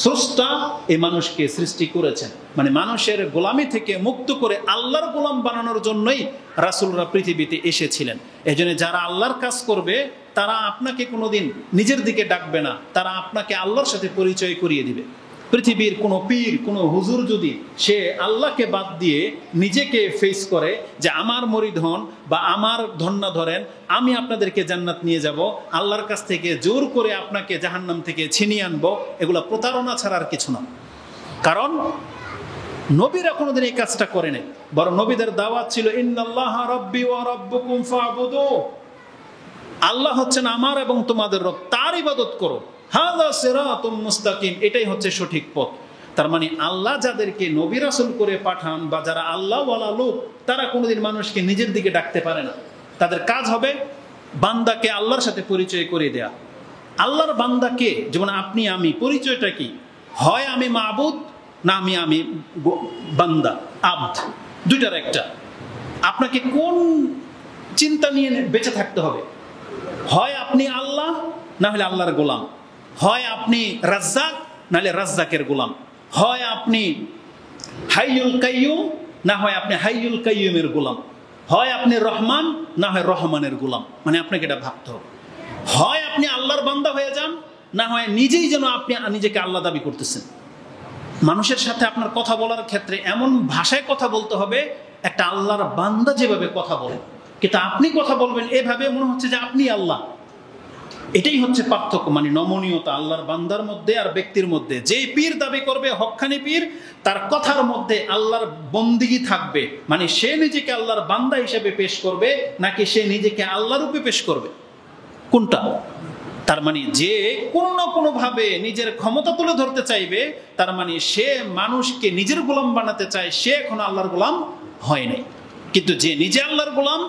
স্রষ্টা এই মানুষকে সৃষ্টি করেছেন। মানে মানুষের গোলামি থেকে মুক্ত করে আল্লাহর গোলাম বানানোর জন্যই রাসূলরা পৃথিবীতে এসেছিলেন। এই জন্য যারা আল্লাহর কাজ করবে তারা আপনাকে কোনোদিন নিজের দিকে ডাকবে না, তারা আপনাকে আল্লাহর সাথে পরিচয় করিয়ে দিবে। পৃথিবীর কোনো পীর, কোনো হুজুর যদি সে আল্লাহকে বাদ দিয়ে নিজেকে ফেস করে যে আমার মরিদ হন বা আমার ধন্যা ধরেন, আমি আপনাদেরকে জান্নাত নিয়ে যাব, আল্লাহর কাছ থেকে জোর করে আপনাকে জাহান্নাম থেকে ছিনিয়ে আনবো, এগুলো প্রতারণা ছাড়া আর কিছু না। কারণ নবীরা কোনোদিন এই কাজটা করে নাই, বরং নবীদের দাওয়াত ছিল ইন্নাল্লাহা রাব্বি ওয়া রাব্বুকুম ফা'বুদু, আল্লাহ হচ্ছেন আমার এবং তোমাদের রব, তার ইবাদত করো, হাযা সিরাতুম মুস্তাকিম, এটাই হচ্ছে সঠিক পথ। তার মানে আল্লাহ যাদেরকে নবী রাসূল করে পাঠান বা যারা আল্লাহ ওয়ালা লোক, তারা কোনোদিন মানুষকে নিজের দিকে ডাকতে পারে না। তাদের কাজ হবে বান্দাকে আল্লাহর সাথে পরিচয় করে দেয়া। আল্লাহর বান্দাকে, যেমন আপনি আমি, পরিচয়টা কি? হয় আমি মাবুদ, না আমি বান্দা, আব্দ, দুইটার একটা। আপনাকে কোন চিন্তা নিয়ে বেঁচে থাকতে হবে? হয় আপনি আল্লাহ, না হলে আল্লাহর গোলাম। হয় আপনি রাজ্জাক, নাহলে রাজ্জাকের গোলাম। হয় আপনি হাইয়ুল কাইয়ুম, না হয় আপনি হাইয়ুল কাইয়ুমের গোলাম। হয় আপনি রহমান, না হয় রহমানের গোলাম। মানে আপনাকে এটা ভাবতে হবে। হয় আপনি আল্লাহর বান্দা হয়ে যান, না হয় নিজেই যেন আপনি নিজেকে আল্লাহ দাবি করতেছেন। মানুষের সাথে আপনার কথা বলার ক্ষেত্রে এমন ভাষায় কথা বলতে হবে একটা আল্লাহর বান্দা যেভাবে কথা বলে, কিন্তু আপনি কথা বলবেন এভাবে মনে হচ্ছে যে আপনি আল্লাহ। এটাই হচ্ছে পার্থক্য, মানে নমনীয়তা আল্লাহর বান্দার মধ্যে আর ব্যক্তির মধ্যে। যেই পীর দাবি করবে হক্কানি পীর, তার কথার মধ্যে আল্লাহর বন্দিগি থাকবে, মানে সে নিজেকে আল্লাহর বান্দা হিসেবে পেশ করবে নাকি সে নিজেকে আল্লাহ রূপে পেশ করবে, কোনটা? তার মানে যে কোনো না কোনো ভাবে নিজের ক্ষমতা তুলে ধরতে চাইবে, তার মানে সে মানুষকে নিজের গোলাম বানাতে চায়, সে এখন আল্লাহর গোলাম হয় নাই। কিন্তু যে নিজে আল্লাহর গোলাম,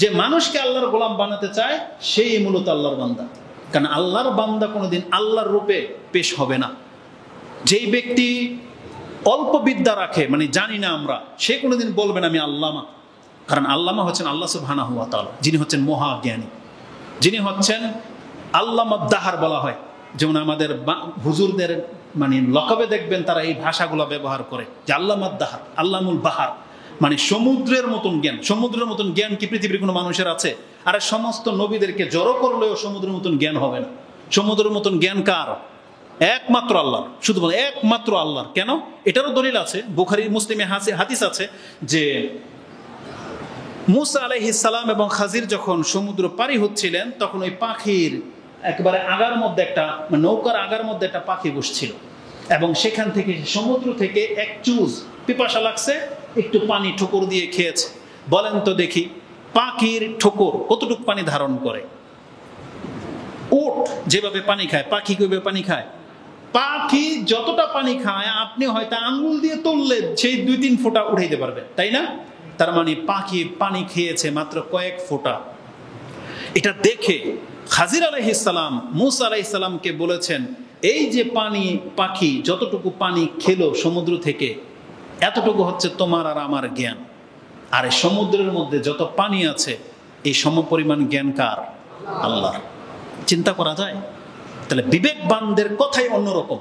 যে মানুষকে আল্লাহর গোলাম বানাতে চায়, সেই মূলত আল্লাহর বান্দা। কারণ আল্লাহর বান্দা কোনোদিন আল্লাহর রূপে পেশ হবে না। যেই ব্যক্তি অল্প বিদ্যা রাখে, মানে জানি না আমরা, সে কোনোদিন বলবেন আমি আল্লামা। কারণ আল্লামা হচ্ছেন আল্লাহ সুবহানাহু ওয়া তাআলা, যিনি হচ্ছেন মহাজ্ঞানী, যিনি হচ্ছেন আল্লামা দাহার বলা হয়। যেমন আমাদের হুজুরদের মানে লকাবে দেখবেন তারা এই ভাষাগুলো ব্যবহার করে, যে আল্লামাদ দাহার, আল্লামুল বাহার, মানে সমুদ্রের মতন জ্ঞান। সমুদ্রের মতন জ্ঞান কি পৃথিবীর কোনো মানুষের আছে? আর সমস্ত নবীদেরকে জড়ো করলেও সমুদ্রের মতন জ্ঞান হবে না। সমুদ্রের মতন জ্ঞান কার? একমাত্র আল্লাহর, শুধু বলে একমাত্র আল্লাহর। কেন? এটারও দলিল আছে, বুখারী মুসলিমে হাদিস আছে যে মুসা আলাইহিস সালাম এবং খাজির যখন সমুদ্র পাড়ি হচ্ছিলেন, তখন ওই পাখির একেবারে আগার মধ্যে একটা, নৌকার আগার মধ্যে একটা পাখি বসছিল, এবং সেখান থেকে সমুদ্র থেকে এক চুজ পিপাসা লাগছে, একটু পানি ঠোকর দিয়ে খেয়েছে। বলেন তো দেখি, পাখির ঠোকর কতটুকু পানি ধারণ করে? উট যেভাবে পানি খায়, পাখি কিভাবে পানি খায়? পাখি যতটা পানি খায় আপনি হয়তো আঙ্গুল দিয়ে তুললে সেই 2-3 ফোঁটা উঠাইতে পারবেন, তাই না? তার মানে পাখি পানি খেয়েছে মাত্র কয়েক ফোঁটা। এটা দেখে খাজির আলাইহিস সালাম মুসা আলাইহিস সালামকে বলেছেন, এই যে পাখি যতটুকু পানি খেলো সমুদ্র থেকে, এতটুকু হচ্ছে তোমার আর আমার জ্ঞান। আর এই সমুদ্রের মধ্যে যত পানি আছে, এই সমপরিমাণ জ্ঞান কার? আল্লাহর। চিন্তা করা যায়? তাহলে বিবেকবানদের কথাই অন্যরকম।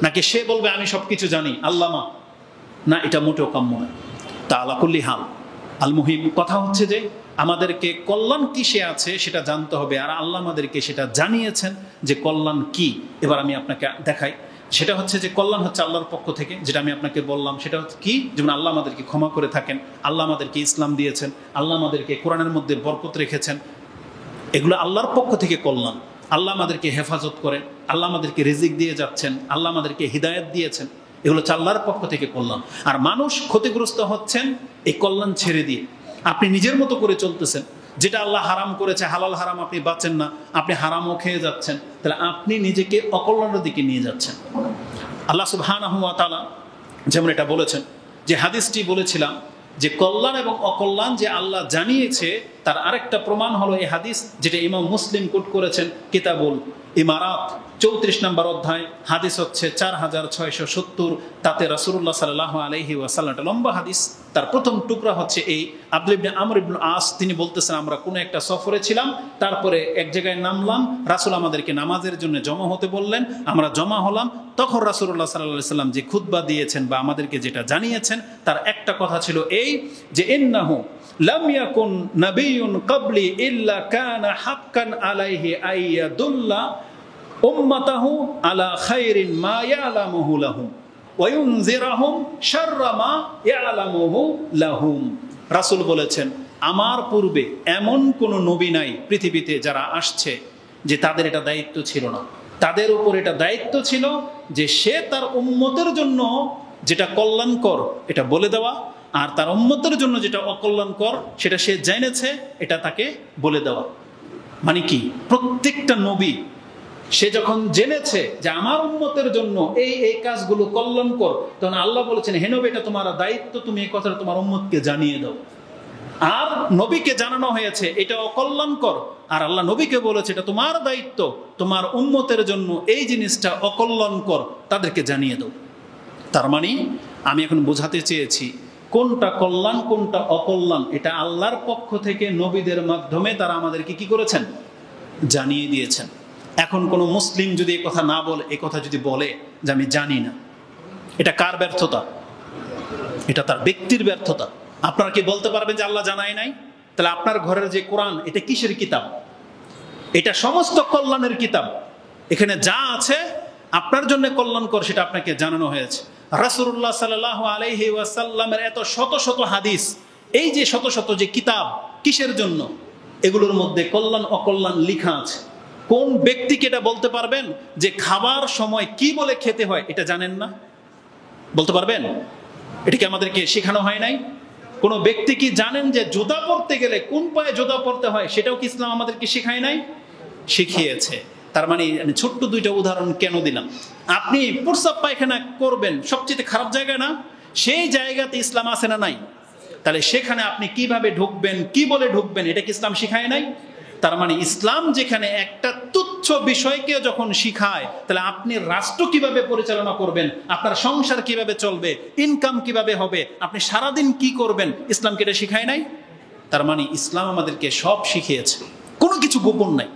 নাকি সে বলবে আমি সবকিছু জানি, আল্লামা? না, এটা মোটেও কাম্য নয়। তা আলা কুল্লি হাল, আল মুহিম কথা হচ্ছে যে আমাদেরকে কল্যাণ কিসে আছে সেটা জানতে হবে, আর আল্লাহ আমাদেরকে সেটা জানিয়েছেন যে কল্যাণ কি। এবার আমি আপনাকে দেখাই, সেটা হচ্ছে যে কল্যাণ হচ্ছে আল্লাহর পক্ষ থেকে, যেটা আমি আপনাকে বললাম। সেটা হচ্ছে কি? যেমন আল্লাহ আমাদেরকে ক্ষমা করে থাকেন, আল্লাহ আমাদেরকে ইসলাম দিয়েছেন, আল্লাহ আমাদেরকে কোরআনের মধ্যে বরকত রেখেছেন, এগুলো আল্লাহর পক্ষ থেকে কল্যাণ। আল্লাহ আমাদেরকে হেফাজত করেন, আল্লাহ আমাদেরকে রিজিক দিয়ে যাচ্ছেন, আল্লাহ আমাদেরকে হিদায়াত দিয়েছেন, এগুলো হচ্ছে আল্লাহর পক্ষ থেকে কল্যাণ। আর মানুষ ক্ষতিগ্রস্ত হচ্ছেন এই কল্যাণ ছেড়ে দিয়ে। আপনি নিজের মতো করে চলতেছেন, যেটা আল্লাহ হারাম করেছে, হালাল হারাম আপনি বাঁচেন না, আপনি হারামও খেয়ে যাচ্ছেন, তাহলে আপনি নিজেকে অকল্যাণের দিকে নিয়ে যাচ্ছেন। আল্লাহ সুবহানাহু ওয়া তাআলা যেমন এটা বলেছেন, যে হাদিসটি বলেছিলাম যে কল্যাণ এবং অকল্যাণ যে আল্লাহ জানিয়েছে, তার আরেকটা প্রমাণ হলো এই হাদিস, যেটা ইমাম মুসলিম কোট করেছেন কিতাবুল ইমারাত 34 নম্বর অধ্যায়, হাদিস হচ্ছে 4670। তাতে রাসূলুল্লাহ সাল্লাল্লাহু আলাইহি ওয়াসাল্লাম, একটা লম্বা হাদিস, তার প্রথম টুকরা হচ্ছে এই। আব্দুল্লাহ ইবনে আমর ইবনে আস তিনি বলতেছেন, আমরা কোনো একটা সফরে ছিলাম, তারপরে এক জায়গায় নামলাম, রাসূল আমাদেরকে নামাজের জন্য জমা হতে বললেন, আমরা জমা হলাম। তখন রাসূলুল্লাহ সাল্লাল্লাহু আলাইহি ওয়াসাল্লাম যে খুতবা দিয়েছেন বা আমাদেরকে যেটা জানিয়েছেন, তার একটা কথা ছিল এই, যে ইন্নাহু লাম ইয়াকুন নাবিয়্যুন ক্বাবলি ইল্লা কানা হাক্কান আলাইহি আইয়াদুল্লা উম্মাতাহু আলা খায়রিন মা ইয়ালামুহু লাহুম ওয়া ইউনজিরাহুম শাররা মা ইয়ালামুহু লাহুম। রাসূল বলেছেন, আমার পূর্বে এমন কোন নবী নাই পৃথিবীতে যারা আসছে যে তাদের এটা দায়িত্ব ছিল না। তাদের উপর এটা দায়িত্ব ছিল যে সে তার উম্মতের জন্য যেটা কল্যাণকর এটা বলে দেওয়া, আর তার উম্মতের জন্য যেটা অকল্যাণকর সেটা সে জেনেছে এটা তাকে বলে দেওয়া। মানে কি? প্রত্যেকটা নবী সে যখন জেনেছে যে আমার উম্মতের জন্য এই এই কাজগুলো কল্যাণকর, তখন আল্লাহ বলেছেন, হে নবী, এটা তোমার দায়িত্ব, তুমি এই কথাটা তোমার উম্মতকে জানিয়ে দাও। আর নবীকে জানানো হয়েছে এটা অকল্যাণকর, আর আল্লাহ নবীকে বলেছে এটা তোমার দায়িত্ব, তোমার উম্মতের জন্য এই জিনিসটা অকল্যাণকর, তাদেরকে জানিয়ে দাও। তার মানে আমি এখন বোঝাতে চেয়েছি কোনটা কল্যাণ কোনটা অকল্যাণ, এটা আল্লাহর পক্ষ থেকে নবীদের মাধ্যমে তারা আমাদেরকে কি করেছেন? জানিয়ে দিয়েছেন। এখন কোনো মুসলিম যদি এই কথা না বলে, এই কথা যদি বলে যে আমি জানি না, এটা কার ব্যর্থতা? এটা তার ব্যক্তির ব্যর্থতা। আপনারা কি বলতে পারবেন যে আল্লাহ জানায় নাই? তাহলে আপনার ঘরের যে কোরআন, এটা কিসের কিতাব? এটা সমস্ত কল্যাণের কিতাব। এখানে যা আছে আপনার জন্য কল্যাণকর সেটা আপনাকে জানানো হয়েছে। রাসূলুল্লাহ সাল্লাল্লাহু আলাইহি ওয়াসাল্লামের এত শত শত হাদিস, এই যে শত শত যে কিতাব, কিসের জন্য? এগুলোর মধ্যে কল্যাণ অকল্যাণ লেখা আছে। কোন ব্যক্তিকে এটা বলতে পারবেন যে খাবার সময় কি বলে খেতে হয় এটা জানেন না? বলতে পারবেন? এটা কি আমাদেরকে শেখানো হয় নাই? কোন ব্যক্তি কি জানেন যে জুতা পরতে গেলে কোন পায়ে জুতা পরতে হয়? সেটাও কি ইসলাম আমাদেরকে শেখায় নাই? শিখিয়েছে। তার মানে ছোট্ট দুইটা উদাহরণ কেন দিলাম? আপনি প্রস্রাব পায়খানা করবেন সবচেয়ে খারাপ জায়গা না? সেই জায়গাতে ইসলাম আছে না নাই? তাহলে সেখানে আপনি কিভাবে ঢুকবেন, কি বলে ঢুকবেন, এটা কি ইসলাম শিখায় নাই? তার মানে ইসলাম যেখানে একটা তুচ্ছ বিষয়কে যখন শিখায়, তাহলে আপনি রাষ্ট্র কিভাবে পরিচালনা করবেন, আপনার সংসার কিভাবে চলবে, ইনকাম কিভাবে হবে, আপনি সারাদিন কি করবেন, ইসলামকে এটা শিখায় নাই? তার মানে ইসলাম আমাদেরকে সব শিখিয়েছে, কোনো কিছু গোপন নাই।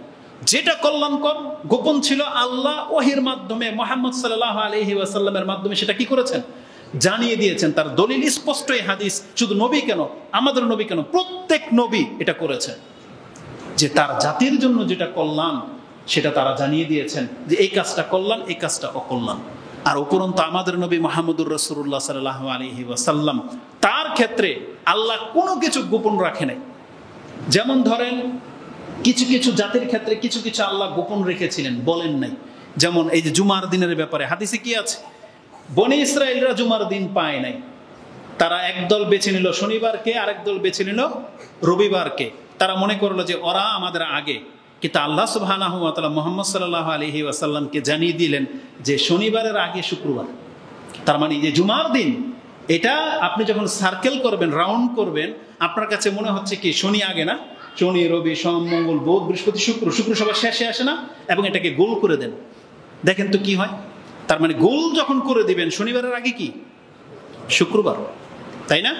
যেটা কল্যাণকর গোপন ছিল আল্লাহ ওহির মাধ্যমে মুহাম্মদ সাল্লাল্লাহু আলাইহি ওয়াসাল্লামের মাধ্যমে সেটা কি করেছেন, জানিয়ে দিয়েছেন। তার দলিল স্পষ্ট এই হাদিস। শুধু নবী কেন, আমাদের নবী কেন, প্রত্যেক নবী এটা করেছেন, যে তার জাতির জন্য যেটা কল্যাণ সেটা তারা জানিয়ে দিয়েছেন, যে এই কাজটা কল্যাণ, এই কাজটা অকল্যাণ। আর উপরন্তু আমাদের নবী মুহাম্মদুর রাসূলুল্লাহ সাল্লাল্লাহু আলাইহি ওয়াসাল্লাম, তার ক্ষেত্রে আল্লাহ কোনো কিছু গোপন রাখে নাই। যেমন ধরেন কিছু কিছু জাতির ক্ষেত্রে কিছু কিছু আল্লাহ গোপন রেখেছিলেন, বলেন নাই। যেমন এই যে জুমার দিনের ব্যাপারে হাদিসে কি আছে, বনি ইসরায়েলরা জুমার দিন পায় নাই, তারা একদল বেছে নিল শনিবারকে, আরেক দল বেছে নিল রবিবারকে। তারা মনে করলো যে ওরা আমাদের আগে, কিন্তু আল্লাহ সুবহানাহু ওয়া তাআলা মুহাম্মদ সাল্লাল্লাহু আলাইহি ওয়াসাল্লামকে জানিয়ে দিলেন যে শনিবারের আগে শুক্রবার। তার মানে যে জুমার দিন, এটা আপনি যখন সার্কেল করবেন, রাউন্ড করবেন, আপনার কাছে মনে হচ্ছে কি শনি আগে না, শনি রবি সোম মঙ্গল বুধ বৃহস্পতি শুক্র, শুক্র সবার শেষে আসে না, এবং এটাকে গোল করে দেন। দেখেন তো কি হয়। তার মানে গোল যখন করে দিবেন, শনিবারের আগে কি শুক্রবার, তাই না?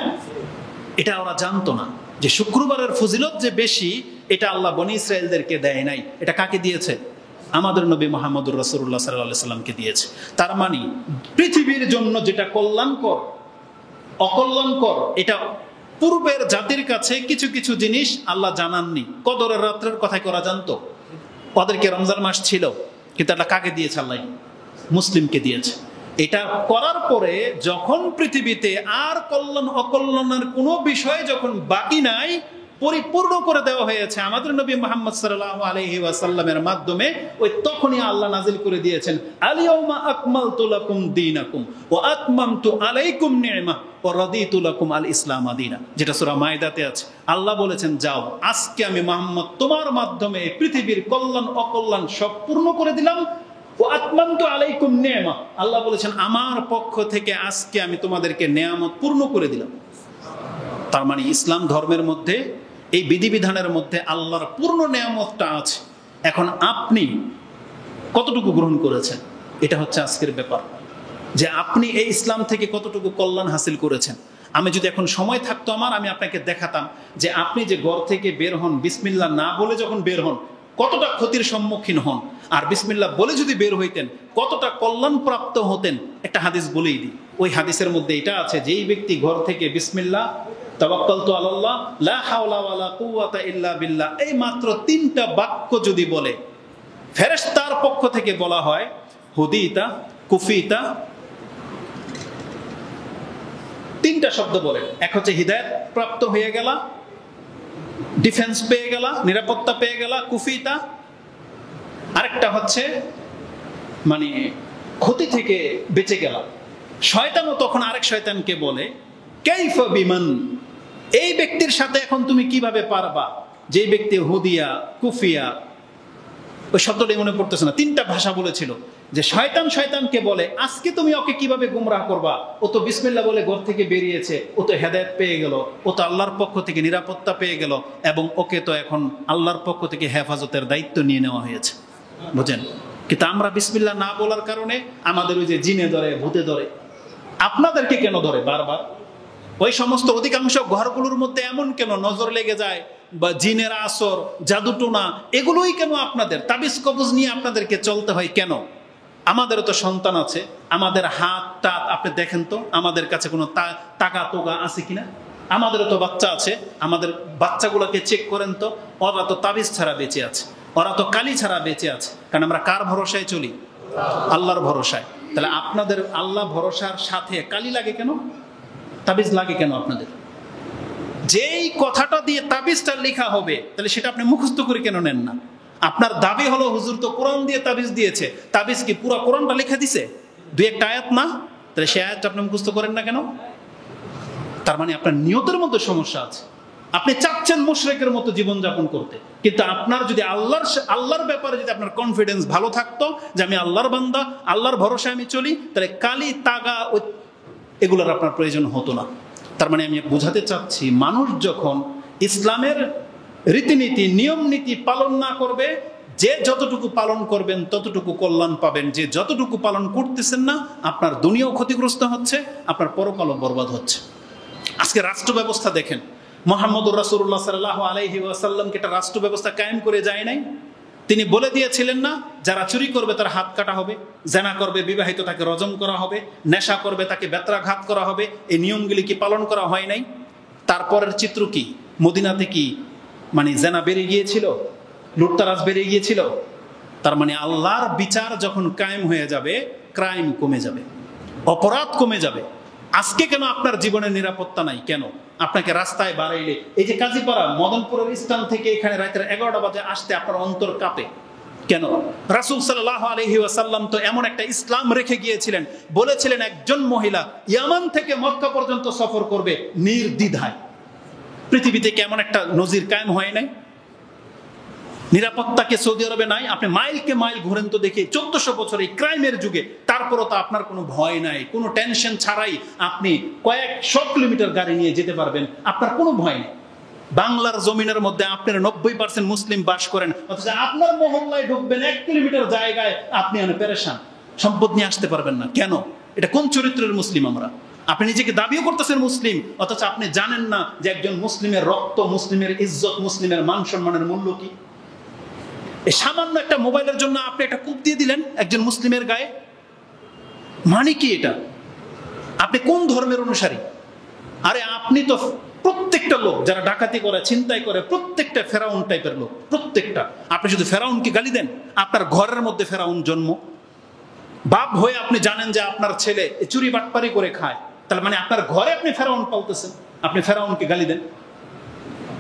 এটা ওরা জানতো না যে শুক্রবারের ফজিলত যে বেশি, এটা আল্লাহ বনি ইসরায়েলদেরকে দেয় নাই। এটা কাকে দিয়েছে? আমাদের নবী মুহাম্মদুর রাসূলুল্লাহ সাল্লাল্লাহু আলাইহি ওয়াসাল্লামকে দিয়েছে। তার মানে পৃথিবীর জন্য যেটা কল্যাণকর, অকল্যাণকর, এটা পূর্বের জাতির কাছে কিছু কিছু জিনিস আল্লাহ জানাননি। কদরের রাত্রের কথাই করা জানতো, ওদেরকে রমজান মাস ছিল, কিন্তু এটা কাকে দিয়েছে? আল্লাহ মুসলিমকে দিয়েছে। এটা করার পরে যখন পৃথিবীতে আর কল্যাণ অকল্যাণের কোনো বিষয় যখন বাকি নাই, পরিপূর্ণ করে দেওয়া হয়েছে আমাদের নবী মুহাম্মদ সাল্লাল্লাহু আলাইহি ওয়াসাল্লামের মাধ্যমে, ওই তখনই আল্লাহ নাজিল করে দিয়েছেন আল-ইয়াউমা আকমালতু লাকুম দীনাকুম ওয়া আতমামতু আলাইকুম নি'মাহ ওয়া রাদিতু লাকুম আল-ইসলাম দীনা, যেটা সূরা মাইদাতে আছে। আল্লাহ বলেছেন, যাও, আজকে আমি মুহাম্মদ তোমার মাধ্যমে পৃথিবীর কল্যাণ অকল্যাণ সব পূর্ণ করে দিলাম। ও আতমামতু আলাইকুম নি'মাহ, আল্লাহ বলেছেন আমার পক্ষ থেকে আজকে আমি তোমাদেরকে নেয়ামত পূর্ণ করে দিলাম। তার মানে ইসলাম ধর্মের মধ্যে, এই বিধিবিধানের মধ্যে আল্লাহর পূর্ণ নেয়ামতটা আছে। এখন আপনি কতটুকু গ্রহণ করেছেন, এটা হচ্ছে আজকের ব্যাপার, যে আপনি এই ইসলাম থেকে কতটুকু কল্যাণ হাসিল করেছেন। আমি যদি এখন সময় থাকতো আমার, আমি আপনাকে দেখাতাম যে আপনি যে ঘর থেকে বের হন, বিসমিল্লাহ না বলে যখন বের হন, কতটা ক্ষতির সম্মুখীন হন, আর বিসমিল্লাহ বলে যদি বের হইতেন কতটা কল্যাণ প্রাপ্ত হতেন। একটা হাদিস বলেই দিই, ওই হাদিসের মধ্যে এটা আছে, যেই ব্যক্তি ঘর থেকে বিসমিল্লাহ, তাওয়াক্কালতু আলাল্লাহ, লা হাওলা ওয়ালা কুওয়াতা ইল্লা বিল্লাহ, এই মাত্র 3টা বাক্য যদি বলে, ফেরেশতার পক্ষ থেকে বলা হয় হুদিতা কুফিতা, 3টা শব্দ বলে। এক হচ্ছে হিদায়াত প্রাপ্ত হয়ে গেলা, ডিফেন্স পেয়ে গেলা, নিরাপত্তা পেয়ে গেলা, কুফিতা। আরেকটা হচ্ছে মানে ক্ষতি থেকে বেঁচে গেলা। শয়তানও তখন আরেক শয়তানকে বলে কাইফা বিমান, এই ব্যক্তির সাথে এখন তুমি কিভাবে পারবা, যে ব্যক্তি হুদিয়া কুফিয়া, ওই শব্দটাই মনে পড়তেছে না, 3টা ভাষা বলেছিল। যে শয়তান শয়তানকে বলে আজকে তুমি ওকে কিভাবে গুমরাহ করবা, ও তো বিসমিল্লাহ বলে ঘর থেকে বেরিয়েছে, ও তো হেদায়েত পেয়ে গেল, ও তো আল্লাহর পক্ষ থেকে নিরাপত্তা পেয়ে গেল, এবং ওকে তো এখন আল্লাহর পক্ষ থেকে হেফাজতের দায়িত্ব নিয়ে নেওয়া হয়েছে। বুঝেন? কিন্তু আমরা বিসমিল্লাহ না বলার কারণে আমাদের ওই যে জিনে ধরে, ভূতে ধরে। আপনাদেরকে কেন ধরে বারবার? ওই সমস্ত অধিকাংশ ঘরগুলোর মধ্যে এমন কেন নজর লেগে যায়, বা জিনের আসর, জাদুটোনা, এগুলোই কেন আপনাদের? তাবিজ কবজ নিয়ে আপনাদেরকে চলতে হয় কেন? আমাদেরও তো সন্তান আছে, আমাদের হাত টাত আপনি দেখেন তো আমাদের কাছে কোনো টাকা টোকা আছে কিনা? আমাদেরও তো বাচ্চা আছে, আমাদের বাচ্চাগুলোকে চেক করেন তো, ওরা তো তাবিজ ছাড়া বেঁচে আছে, ওরা তো কালি ছাড়া বেঁচে আছে। কারণ আমরা কার ভরসায় চলি? আল্লাহর ভরসায়। তাহলে আপনাদের আল্লাহ ভরসার সাথে কালি লাগে কেন, তাবিজ লাগে কেন আপনাদের? যেই কথাটা দিয়ে তাবিজটা লেখা হবে, তাহলে সেটা আপনি মুখস্থ করে কেন নেন না? আপনার দাবি হলো হুজুর তো কোরআন দিয়ে তাবিজ দিয়েছে, তাবিজ কি পুরো কোরআনটা লিখে দিছে? 2-1টা আয়াত না, তাহলে সেই আয়াতটা আপনি মুখস্থ করেন না কেন? তার মানে আপনার নিয়তের মধ্যে সমস্যা আছে। আপনি চাচ্ছেন মুশরিকের মতো জীবনযাপন করতে, কিন্তু আপনার যদি আল্লাহর ব্যাপারে যদি আপনার কনফিডেন্স ভালো থাকতো, যে আমি আল্লাহর বান্দা, আল্লাহর ভরসায় আমি চলি, তাহলে কালি তাগা এগুলোর আপনার প্রয়োজন হতো না। তার মানে আমি বোঝাতে চাচ্ছি, মানুষ যখন ইসলামের রীতিনীতি নিয়ম নীতি পালন না করবে, যে যতটুকু পালন করবেন ততটুকু কল্যাণ পাবেন, যে যতটুকু পালন করতেছেন না, আপনার দুনিয়াও ক্ষতিগ্রস্ত হচ্ছে, আপনার পরকালও বরবাদ হচ্ছে। আজকে রাষ্ট্র ব্যবস্থা দেখেন, মুহাম্মদুর রাসূলুল্লাহ সাল্লাল্লাহু আলাইহি ওয়াসাল্লামকে একটা রাষ্ট্র ব্যবস্থা কায়েম করে যায় নাই? তিনি বলে দিয়েছিলেন না, যারা চুরি করবে তার হাত কাটা হবে, জেনা করবে বিবাহিত তাকে রজম করা হবে, নেশা করবে তাকে বেত্রাঘাত করা হবে। এই নিয়মগুলি কি পালন করা হয় নাই? তারপরের চিত্র কি? মদিনাতে কি মানে জেনা বেড়ে গিয়েছিল, লুটতারাজ বেড়ে গিয়েছিল? তার মানে আল্লাহর বিচার যখন কায়েম হয়ে যাবে, ক্রাইম কমে যাবে, অপরাধ কমে যাবে। আজকে কেন আপনার জীবনের নিরাপত্তা নাই? কেন আপনাকে রাস্তায় বাড়াইলে, এই যে কাজীপাড়া মদনপুরের স্থান থেকে এখানে রাতের 11টা বাজে আসতে আপনার অন্তর কাঁপে কেন? রাসূল সাল্লাল্লাহু আলাইহি ওয়াসাল্লাম তো এমন একটা ইসলাম রেখে গিয়েছিলেন, বলেছিলেন একজন মহিলা ইয়ামান থেকে মক্কা পর্যন্ত সফর করবে নির্দ্বিধায়। পৃথিবীতে কেমন একটা নজির কায়েম হয় নাই? নিরাপত্তাকে সৌদি আরবে নাই। আপনি মাইলকে মাইল ঘুরেন তো দেখি 1400 বছর এই ক্রাইমের যুগে, তারপরও তো আপনার কোনো ভয় নাই, কোনো টেনশন ছাড়াই আপনি কয়েকশো কিলোমিটার গাড়ি নিয়ে যেতে পারবেন, আপনার কোনো ভয় নেই। বাংলার জমিনের মধ্যে আপনার 90% মুসলিম বাস করেন, অথচ আপনার মহল্লায় ঢুকবেন 1 কিলোমিটার জায়গায় আপনি পেরেশান, সম্পদ নিয়ে আসতে পারবেন না। কেন? এটা কোন চরিত্রের মুসলিম আমরা? আপনি নিজেকে দাবিও করতেছেন মুসলিম, অথচ আপনি জানেন না যে একজন মুসলিমের রক্ত, মুসলিমের ইজ্জত, মুসলিমের মান সম্মানের মূল্য কি। এই সামান্য একটা মোবাইলের জন্য আপনি একটা কূপ দিয়ে দিলেন একজন মুসলিমের গায়ে, মানে কি এটা? আপনি কোন ধর্মের অনুসারী? আরে আপনি তো প্রত্যেকটা লোক যারা ডাকাতি করে, ছিনতাই করে, প্রত্যেকটা ফেরাউন টাইপের লোক, প্রত্যেকটা। আপনি শুধু ফেরাউনকে গালি দেন, আপনার ঘরের মধ্যে ফেরাউন জন্ম। বাপ হয়ে আপনি জানেন যে আপনার ছেলে চুরি বাটপারি করে খায়, তার মানে আপনার ঘরে আপনি ফেরাউন পালতেছেন, আপনি ফেরাউনকে গালি দেন।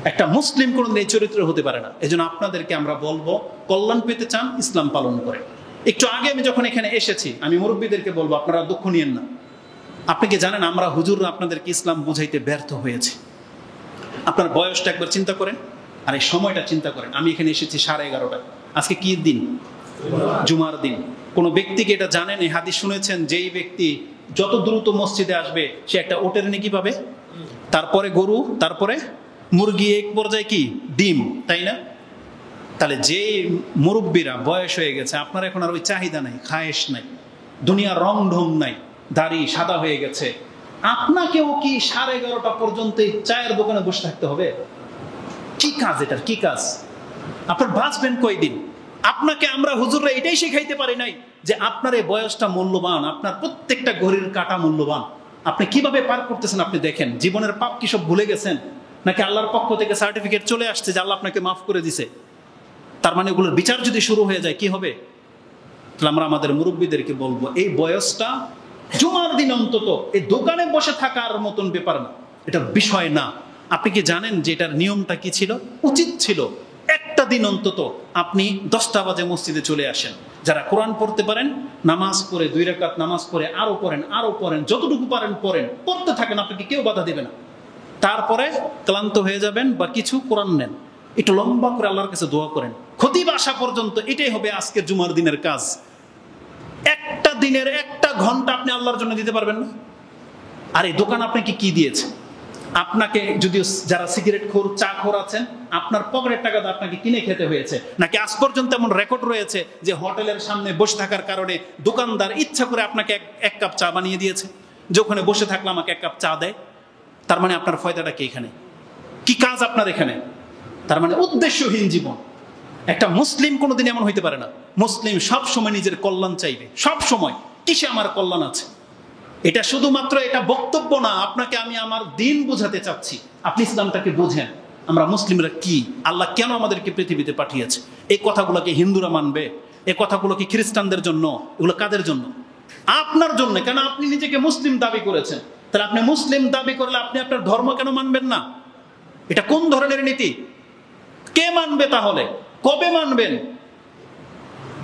একটা মুসলিম কোনদিন এই চরিত্র হতে পারে না। এই জন্য আপনাদেরকে আমরা বলবো, কল্যাণ পেতে চান ইসলাম পালন করে। একটু আগে আমি যখন এখানে এসেছি, আমি মুরব্বীদেরকে বলবো আপনারা দুঃখ নিয়েন না। আপনি কি জানেন আমরা হুজুররা আপনাদেরকে ইসলাম বুঝাইতে ব্যর্থ হয়েছে? আপনার বয়সটা একবার চিন্তা করেন, আর এই সময়টা চিন্তা করেন। আমি এখানে এসেছি 11:30টায়। আজকে কি দিন? জুমার দিন। কোন ব্যক্তিকে এটা জানেন, এই হাদিস শুনেছেন, যেই ব্যক্তি যত দ্রুত মসজিদে আসবে সে একটা ওটের নেকি পাবে, তারপরে গরু, তারপরে মুরগি, এক পর্যায়ে কি ডিম, তাই না? তাহলে যে মুরব্বীরা বয়স হয়ে গেছে, আপনার এখন আর ওই চাহিদা নাই, খায়েশ নাই, দুনিয়ার রং ঢং নাই, দাড়ি সাদা হয়ে গেছে, আপনাকেও কি 11:30 পর্যন্ত চায়ের দোকানে বসে থাকতে হবে? কি কাজ এটার? কি কাজ? আপনার বাঁচবেন কয়দিন? আপনাকে আমরা হুজুররা এটাই শিখাইতে পারি নাই যে আপনার এই বয়সটা মূল্যবান, আপনার প্রত্যেকটা ঘড়ির কাঁটা মূল্যবান। আপনি কিভাবে পার করতেছেন আপনি দেখেন। জীবনের পাপ কি সব ভুলে গেছেন? নাকি আল্লাহর পক্ষ থেকে সার্টিফিকেট চলে আসছে যে আল্লাহ আপনাকে মাফ করে দিছে? তার মানে ওগুলোর বিচার যদি শুরু হয়ে যায় কি হবে? তাহলে আমরা আমাদের মুরব্বীদেরকে বলবো, এই বয়সটা জুমার দিন অন্তত এই দোকানে বসে থাকার মতন ব্যাপার না, এটা বিষয় না। আপনি কি জানেন যে এটার নিয়মটা কি ছিল? উচিত ছিল একটা দিন অন্তত আপনি 10টা বাজে মসজিদে চলে আসেন। যারা কোরআন পড়তে পারেন, নামাজ পড়ে 2 রাকাত নামাজ পড়ে আরো পড়েন, যতটুকু পারেন পড়েন, পড়তে থাকেন, আপনাকে কেউ বাধা দেবে না। তারপরে ক্লান্ত হয়ে যাবেন বা কিছু কোরআন নেন, একটু লম্বা করে আল্লাহর কাছে দোয়া করেন, খতিব আসা পর্যন্ত। এটাই হবে আজকের জুমার দিনের কাজ। একটা দিনের 1 ঘন্টা আপনি আল্লাহর জন্য দিতে পারবেন না? আর এই দোকান আপনাকে কি দিয়েছে? আপনাকে যদিও যারা সিগারেট খোর, চা খোর আছেন, আপনার পকেটের টাকা দিয়ে আপনাকে কিনে খেতে হয়েছে, নাকি আজ পর্যন্ত এমন রেকর্ড রয়েছে যে হোটেলের সামনে বসে থাকার কারণে দোকানদার ইচ্ছা করে আপনাকে এক কাপ চা বানিয়ে দিয়েছে, যে ওখানে বসে থাকলে আমাকে 1 কাপ চা দেয়? তার মানে আপনার ফায়দাটা কি এখানে? কি কাজ আপনার এখানে? তার মানে উদ্দেশ্যহীন জীবন। একটা মুসলিম কোনোদিন এমন হইতে পারে না। মুসলিম সব সময় নিজের কল্যাণ চাইবে, সব সময়। কিসে আমার কল্যাণ আছে? এটা শুধুমাত্র এটা বক্তব্য না, আপনাকে আমি আমার দিন বোঝাতে চাচ্ছি। আপনি ইসলামটাকে বোঝেন, আমরা মুসলিমরা কি, আল্লাহ কেন আমাদেরকে পৃথিবীতে পাঠিয়েছে। এই কথাগুলোকে হিন্দুরা মানবে? এই কথাগুলো কি খ্রিস্টানদের জন্য? এগুলো কাদের জন্য? আপনার জন্য। কেন? আপনি নিজেকে মুসলিম দাবি করেছেন। তাহলে আপনি মুসলিম দাবি করলে আপনি আপনার ধর্ম কেন মানবেন না? এটা কোন ধরনের নীতি? কে মানবে তাহলে? কবে মানবেন?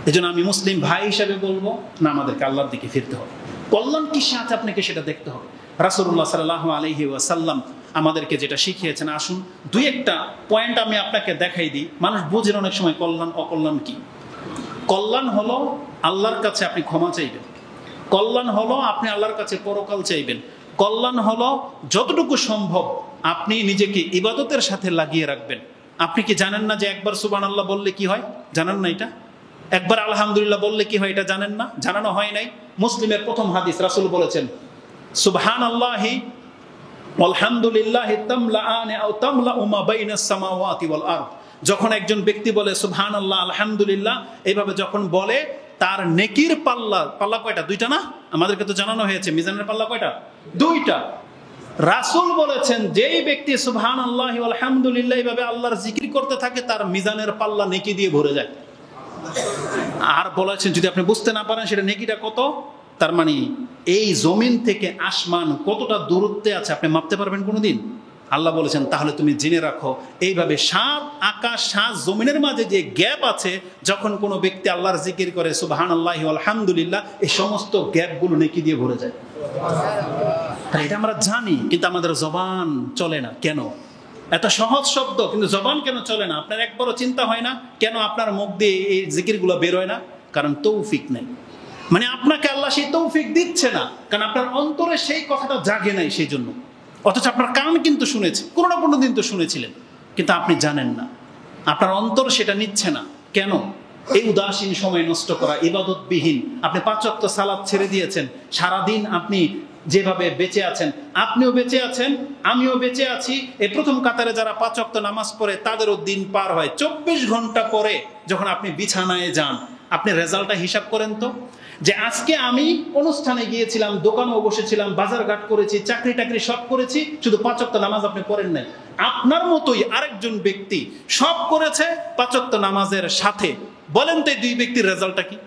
এই জন্য আমি মুসলিম ভাই হিসাবে বলবো না, আমাদেরকে আল্লাহর দিকে ফিরতে হবে। কল্যাণ কিসে আছে আপনাকে সেটা দেখতে হবে। রাসূলুল্লাহ সাল্লাল্লাহু আলাইহি ওয়াসাল্লাম আমাদেরকে যেটা শিখিয়েছেন, আসুন 2-1টা পয়েন্ট আমি আপনাকে দেখাই দিই। মানুষ বোঝেন অনেক সময় কল্যাণ অকল্যাণ কি। কল্যাণ হলো আল্লাহর কাছে আপনি ক্ষমা চাইবেন। কল্যাণ হলো আপনি আল্লাহর কাছে পরকাল চাইবেন। কল্যাণ হলো যতটুকু সম্ভব আপনি নিজেকে ইবাদতের সাথে লাগিয়ে রাখবেন। আপনি কি জানেন না যে একবার সুবহানাল্লাহ বললে কি হয়? জানেন না এটা? একবার আলহামদুলিল্লাহ বললে কি হয়? এটা জানেন না? জানানো হয় নাই? মুসলিমের প্রথম হাদিস, রাসূল বলেছেন সুবহানাল্লাহি ওয়ালহামদুলিল্লাহি তামলাআনি আও তামলাউ মা বাইনাস সামাওয়াতি ওয়াল আরদ। যখন একজন ব্যক্তি বলে সুবহানাল্লাহ আলহামদুলিল্লাহ, এইভাবে যখন বলে, তার নেকির পাল্লা কয়টা? দুইটা না? আমাদেরকে তো জানানো হয়েছে মিজানের পাল্লা কয়টা? দুইটা। রাসূল বলেছেন যেই ব্যক্তি সুবহানাল্লাহি ওয়া আলহামদুলিল্লাহ এইভাবে আল্লাহর জিকির করতে থাকে, তার মিজানের পাল্লা নেকি দিয়ে ভরে যায়। আর বলেছেন যদি আপনি বুঝতে না পারেন সেটা নেকিটা কত, তার মানে এই জমিন থেকে আসমান কতটা দূরত্বে আছে আপনি মাপতে পারবেন কোনোদিন? আল্লাহ বলেছেন তাহলে তুমি জেনে রাখো, এইভাবে 7 আকাশ 7 জমিনের মাঝে যে গ্যাপ আছে, যখন কোনো ব্যক্তি আল্লাহর জিকির করে সুবহানাল্লাহি ওয়া আলহামদুলিল্লাহ, এই সমস্ত গ্যাপগুলো নেকি দিয়ে ভরে যায়। এটা আমরা জানি, কিন্তু আমাদের জবান চলে না কেন? এত সহজ শব্দ, কিন্তু জবান কেন চলে না? আপনার একবারও চিন্তা হয় না কেন আপনার মুখ দিয়ে এই জিকিরগুলো বের হয় না? কারণ তৌফিক নাই। মানে আপনাকে আল্লাহ সেই তৌফিক দিচ্ছে না, কারণ আপনার অন্তরে সেই কথাটা জাগে নাই, সেই জন্য। অথচ আপনার কান কিন্তু শুনেছে, কোনো না কোনো দিন তো শুনেছিলেন, কিন্তু আপনি জানেন না, আপনার অন্তর সেটা নিচ্ছে না। কেন? এই উদাসীন সময় নষ্ট করা, ইবাদতবিহীন। আপনি 5 ওয়াক্ত সালাত ছেড়ে দিয়েছেন, সারাদিন আপনি যেভাবে বেঁচে আছেন, আপনিও বেঁচে আছেন, আমিও বেঁচে আছি। এই প্রথম কাতারে যারা 5 ওয়াক্ত নামাজ পড়ে তাদেরও দিন পার হয়। 24 ঘন্টা পরে যখন আপনি বিছানায় যান, আপনি রেজাল্টটা হিসাব করেন তো, যে আজকে আমি অনুষ্ঠানে গিয়েছিলাম, দোকানেও বসেছিলাম, বাজারঘাট করেছি, চাকরি টাকরি সব করেছি, শুধু 5 ওয়াক্ত নামাজ আপনি পড়েন নাই। আপনার মতোই আরেকজন ব্যক্তি সব করেছে 5 ওয়াক্ত নামাজের সাথে। বলেন তো এই দুই ব্যক্তির রেজাল্টটা কি?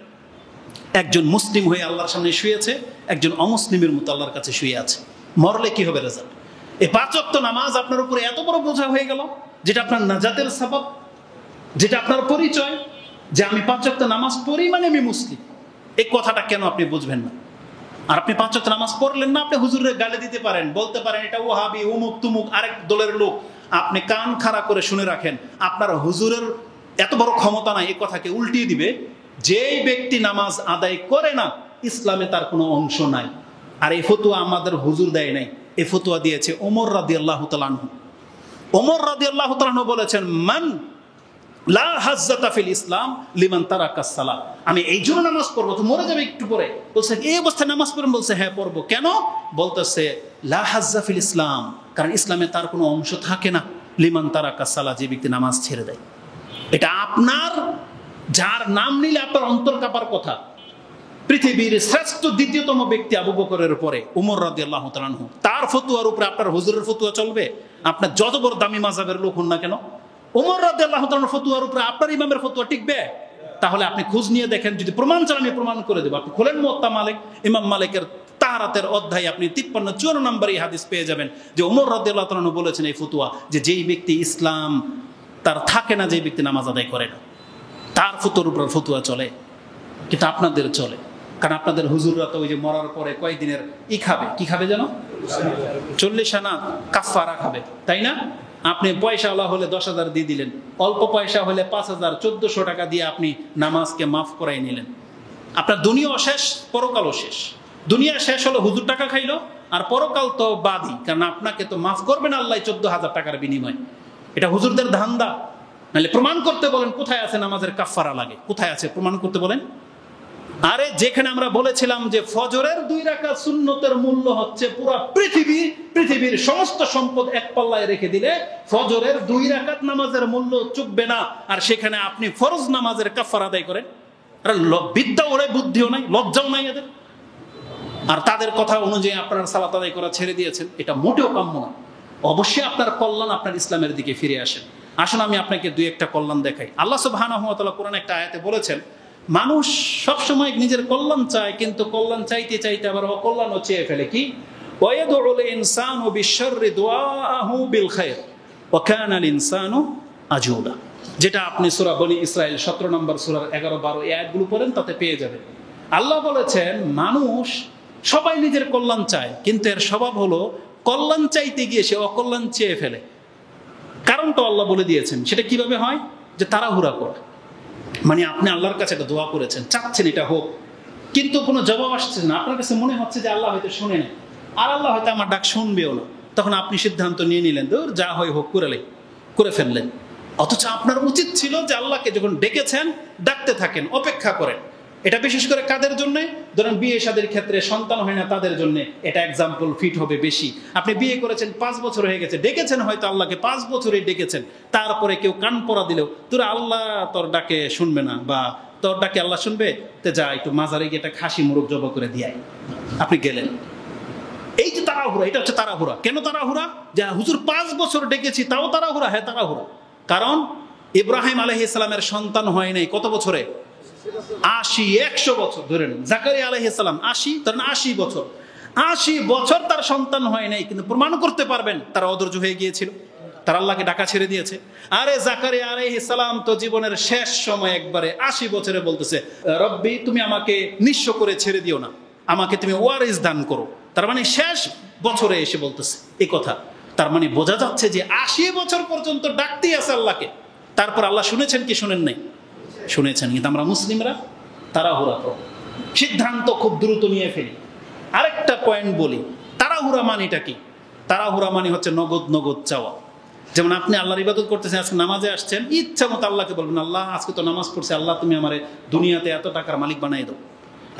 একজন মুসলিম হয়ে আল্লাহর সামনে শুয়েছে, একজন অমুসলিমের মতো আল্লাহর কাছে শুয়ে আছে। মরলে কি হবে রেজাল্ট? এই 5 ওয়াক্ত নামাজ আপনার উপরে এত বড় বোঝা হয়ে গেল, যেটা আপনার নাজাতের সাবাব, যেটা আপনার পরিচয়, যে আমি 5 ওয়াক্ত নামাজ পড়ি মানে আমি মুসলিম। এই কথাটা কেন আপনি বুঝবেন না? আর আপনি 5 ওয়াক্ত নামাজ পড়লেন না, আপনি হুজুরের গালি দিতে পারেন, বলতে পারেন এটা ওয়াহাবি, অমুক তুমুক, আরেক দলের লোক। আপনি কান খাড়া করে শুনে রাখেন, আপনার হুজুরের এত বড় ক্ষমতা নাই এই কথাকে উল্টিয়ে দিবে। যেই ব্যক্তি নামাজ আদায় করে না, ইসলামে তার কোনো অংশ নাই। আর এই ফতোয়া আমাদের হুজুর দেয় নাই, এই ফতোয়া দিয়েছে ওমর রাদিয়াল্লাহু তাআলা আনহু। ওমর রাদিয়াল্লাহু তাআলা আনহু বলেছেন, মান লা হাজ্জাতা ফিল ইসলাম লিমান তারাকাস সালাত। আমি এই জন্য নামাজ পড়বো, তো মরে যাবে একটু পরে। বলছে এই অবস্থায় নামাজ পড়বেন? বলছে হ্যাঁ পড়বো। কেন? বলতেছে লা হাজ্জা ফিল ইসলাম, কারণ ইসলামে তার কোনো অংশ থাকে না। লিমান তারাকাস সালাত, যে ব্যক্তি নামাজ ছেড়ে দেয়। এটা আপনার, যার নাম নিলে আপনার অন্তর কাঁপার কথা। পৃথিবীর শ্রেষ্ঠ দ্বিতীয়তম ব্যক্তি আবু বকরের পরে ওমর রাদিয়াল্লাহু তাআলা আনহু, তার ফতোয়ার উপরে আপনার হুজুরের ফতোয়া চলবে? আপনার যত বড় দামি মাযহাবের লোক হন না কেন, ওমর রাদিয়াল্লাহু তাআলার ফতোয়ার উপরে আপনার ইমামের ফতোয়া টিকবে? তাহলে আপনি খোঁজ নিয়ে দেখেন, যদি প্রমাণ চান আমি প্রমাণ করে দেব। আপনি খোলেন মুওয়াত্তা মালিক, ইমাম মালিকের তাহারাতের অধ্যায় আপনি 53-54 নম্বর এই হাদিস পেয়ে যাবেন, যে ওমর রাদিয়াল্লাহু তাআলা বলেছেন এই ফতোয়া, যে যেই ব্যক্তি ইসলাম তার থাকে না, যেই ব্যক্তি নামাজ আদায় করে না, তার ফতোয়ার উপর ফতোয়া চলে। কিন্তু আপনাদের চলে, কারণ আপনাদের হুজুররা তো ওই যে মরার পরে কয়েকদিনের খাবে, কি খাবে যেন, 40 আনা কাফারা খাবে, তাই না? আপনি পয়সাওয়ালা হলে 10,000 দিয়ে দিলেন, অল্প পয়সা হলে 5,000 1400 টাকা দিয়ে আপনি নামাজকে মাফ করাই নিলেন। আপনার দুনিয়াও শেষ, পরকালও শেষ। দুনিয়া শেষ হলো হুজুর টাকা খাইলো, আর পরকাল তো বাদই, কারণ আপনাকে তো মাফ করবেন আল্লাহ 14,000 টাকার বিনিময়। এটা হুজুরদের ধান্দা। নাহলে প্রমাণ করতে বলেন কোথায় আছে নামাজের কাফারা লাগে, কোথায় আছে প্রমাণ করতে বলেন। আরে যেখানে আমরা বলেছিলাম যে ফজরের 2 রাকাত সুন্নতের মূল্য হচ্ছে পুরো পৃথিবীর সমস্ত সম্পদ এক পাল্লায় রেখে দিলে ফজরের 2 রাকাত নামাজের মূল্য চুকবে না, আর সেখানে আপনি ফরজ নামাজের কাফারা আদায় করেন। আর বিদ্যাও নাই, বুদ্ধিও নাই, লজ্জাও নাই এদের। আর তাদের কথা অনুযায়ী আপনারা সালাত আদায় করা ছেড়ে দিয়েছেন, এটা মোটেও কাম্য না। অবশ্যই আপনার কল্যাণ, আপনার ইসলামের দিকে ফিরে আসেন। আসুন আমি আপনাকে 2-1টা কল্যাণ দেখাই। আল্লাহ সুবহানাহু ওয়া তাআলা কোরআনে একটা আয়াতে বলেছেন, মানুষ সবসময় নিজের কল্যাণ চায়, কিন্তু কল্যাণ চাইতে চাইতে আবার অকল্যাণও চেয়ে ফেলে। কি? ওয়ায়াদুল ইনসানু বিশ-শাররি দুআআহু বিল খায়র ওয়া কানাল ইনসানু আজুলা। যেটা আপনি সূরা বনী ইসরাইল 17 নম্বর সূরার 11-12 এই আয়াতগুলো পড়েন, তাতে পেয়ে যাবেন। আল্লাহ বলেছেন মানুষ সবাই নিজের কল্যাণ চায়, কিন্তু এর স্বভাব হলো কল্যাণ চাইতে গিয়ে সে অকল্যাণ চেয়ে ফেলে। কারণটা আল্লাহ বলে দিয়েছেন। সেটা কিভাবে হয়? যে তাড়াহুড়া করা। মানে আপনি আল্লাহর কাছে একটা দোয়া করেছেন, চাচ্ছেন এটা হোক, কিন্তু কোনো জবাব আসছে না। আপনার কাছে মনে হচ্ছে যে আল্লাহ হয়তো শুনে নেয়, আর আল্লাহ হয়তো আমার ডাক শুনবেও না। তখন আপনি সিদ্ধান্ত নিয়ে নিলেন, দূর যা হয় হোক, করে ফেললেন। অথচ আপনার উচিত ছিল যে আল্লাহকে যখন ডেকেছেন ডাকতে থাকেন, অপেক্ষা করেন। এটা বিশেষ করে কাদের জন্য? ধরেন বিয়ে শাদীর ক্ষেত্রে সন্তান হয় না তাদের জন্য এটা এক্সাম্পল ফিট হবে বেশি। আপনি বিয়ে করেছেন 5 বছর হয়ে গেছে, ডেকেছেন হয়তো আল্লাহকে 5 বছরই ডেকেছেন, তারপরে কেউ কান পড়া দিলেও তোর আল্লাহ তোর ডাকে শুনবে না বা তোর ডাকে আল্লাহ শুনবে, তে যা একটু মাজারে গিয়ে একটা খাসি মুরগ জব করে দিয়ে আপনি গেলেন। এই যে তাড়াহুড়া, এটা হচ্ছে তাড়াহুড়া। কেন তাড়াহুড়া? যে হুজুর 5 বছর ডেকেছি তাও তাড়াহুড়া। হ্যাঁ তাড়াহুড়া, কারণ ইব্রাহিম আলাইহিস সালামের সন্তান হয় নাই কত বছরে? 80, 100 বছর ধরে নেন। জাকারিয়া আলাইহিস সালাম 80, ধরেন 80 বছর, 80 বছর তার সন্তান হয় নাই, কিন্তু প্রমাণ করতে পারবেন তারা অধৈর্য হয়ে গিয়েছিল, তারা আল্লাহকে ডাকা ছেড়ে দিয়েছে। আরে জাকারিয়া আলাইহিস সালাম তো জীবনের শেষ সময় একবারে 80 বছরে বলতেছে, রব্বি তুমি আমাকে নিঃস্ব করে ছেড়ে দিও না, আমাকে তুমি ওয়ারিস দান করো। তার মানে শেষ বছরে এসে বলতেছে এই কথা। তার মানে বোঝা যাচ্ছে যে 80 বছর পর্যন্ত ডাকতেই আছে আল্লাহকে। তারপর আল্লাহ শুনেছেন কি শুনেন নাই? শুনেছেন। কিন্তু আমরা মুসলিমরা তাড়াহুড়া করব, সিদ্ধান্ত খুব দ্রুত নিয়ে ফেলি। আরেকটা পয়েন্ট বলি, তাড়াহুড়া মানেটা কি? তাড়াহুড়া মানে হচ্ছে নগদ নগদ চাওয়া। যেমন আপনি আল্লাহর ইবাদত করতেছেন, আজকে নামাজে আসছেন, ইচ্ছা মতো আল্লাহকে বলবেন, আল্লাহ আজকে তো নামাজ পড়ছে, আল্লাহ তুমি আমার দুনিয়াতে এত টাকার মালিক বানাই দাও,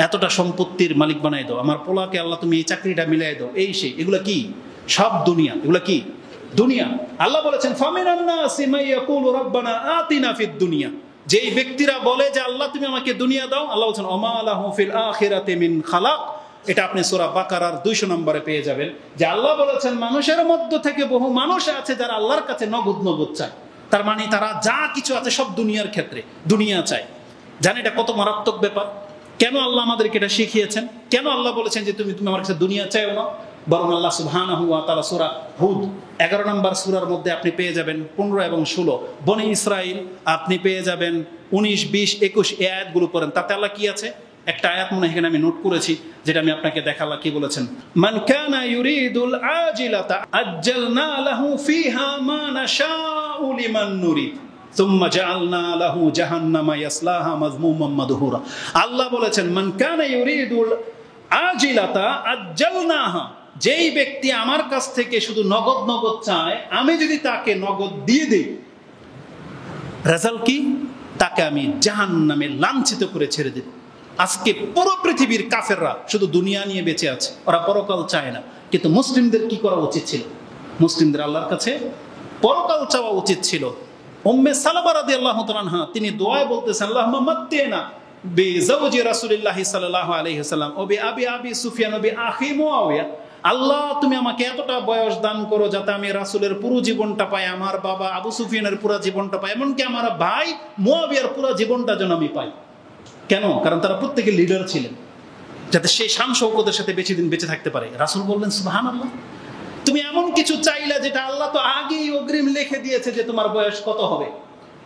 এতটা সম্পত্তির মালিক বানাই দাও, আমার পোলাকে আল্লাহ তুমি এই চাকরিটা মিলাই দাও, এই সেই। এগুলো কি? সব দুনিয়া। এগুলো কি? দুনিয়া। আল্লাহ বলেছেন ফামিনান নাসি মান ইয়াকুলু রাব্বানা আতিনা ফিদ দুনিয়া, যেই ব্যক্তিরা বলে যে আল্লাহ তুমি আমাকে দুনিয়া দাও, আল্লাহ বলেছেন ওমা লাহু ফিল আখিরাতি মিন খালাক। এটা আপনি সূরা বাকারার 200 নম্বরে পেয়ে যাবেন যে আল্লাহ বলেছেন মানুষের মধ্য থেকে বহু মানুষ আছে যারা আল্লাহর কাছে নগদ নগদ চায়। তার মানে তারা যা কিছু আছে সব দুনিয়ার ক্ষেত্রে দুনিয়া চায়। জানেন এটা কত মারাত্মক ব্যাপার? কেন আল্লাহ আমাদেরকে এটা শিখিয়েছেন? কেন আল্লাহ বলেছেন যে তুমি আমার কাছে দুনিয়া চাইও না? বরং আল্লাহ সুবহানাহু ওয়া তাআলা সূরা হুদ 11 নম্বর সূরার মধ্যে আপনি পেয়ে যাবেন 15 এবং 16, বনি ইসরাইল আপনি পেয়ে যাবেন 19, 20, 21 এই আয়াতগুলো পড়েন। তাতে আল্লাহ কি আছে? একটা আয়াত মনে এখানে আমি নোট করেছি, যেটা আমি আপনাকে দেখালাম। কি বলেছেন? মান কানা ইউরিদুল আজিলাতা আজ্জালনা লাহু ফিহা মা নাশাউ লিমান নুরিদ সুম্মা জাআলনা লাহু জাহান্নামা ইয়াসলাহা মাযমুমান মাদহুরা। আল্লাহ বলেছেন মান কানা ইউরিদুল আজিলাতা আজ্জালনাহা, যেই ব্যক্তি আমার কাছ থেকে শুধু নগদ নগদ চায়, আমি যদি তাকে নগদ দিয়ে দিই, রেজাল্ট কি? তাকে আমি জাহান্নামে লাঞ্ছিত করে ছেড়ে দেব। আজকে পুরো পৃথিবীর কাফেররা শুধু দুনিয়া নিয়ে বেঁচে আছে, ওরা পরকাল চায় না। কিন্তু মুসলিমদের কি করা উচিত ছিল? মুসলিমদের আল্লাহর কাছে পরকাল চাওয়া উচিত ছিল। উম্মে সালামা রাদিয়াল্লাহু তাআলা আনহা তিনি দোয়ায় বলতেছেন আল্লাহুম্মা মাত্তিনা বিজাওজি রাসূলিল্লাহি সাল্লাল্লাহু আলাইহি ওয়াসাল্লাম ওয়া বিআবি সুফিয়ান ওয়া বিআখি মুআবিয়া। আল্লাহ তুমি আমাকে এতটা বয়স দান করো যাতে আমি রাসূলের পুরো জীবনটা পাই, আমার বাবা আবু সুফিয়ানের পুরো জীবনটা পাই, এমনকি আমার ভাই মুআবিয়ার পুরো জীবনটা যেন আমি পাই। কেন? কারণ তারা প্রত্যেকে লিডার ছিলেন, যাতে সেই শান শৌকতের সাথে বেশি দিন বেঁচে থাকতে পারে। রাসূল বললেন সুবহানাল্লাহ, তুমি এমন কিছু চাইলা যেটা আল্লাহ তো আগেই অগ্রিম লিখে দিয়েছে যে তোমার বয়স কত হবে,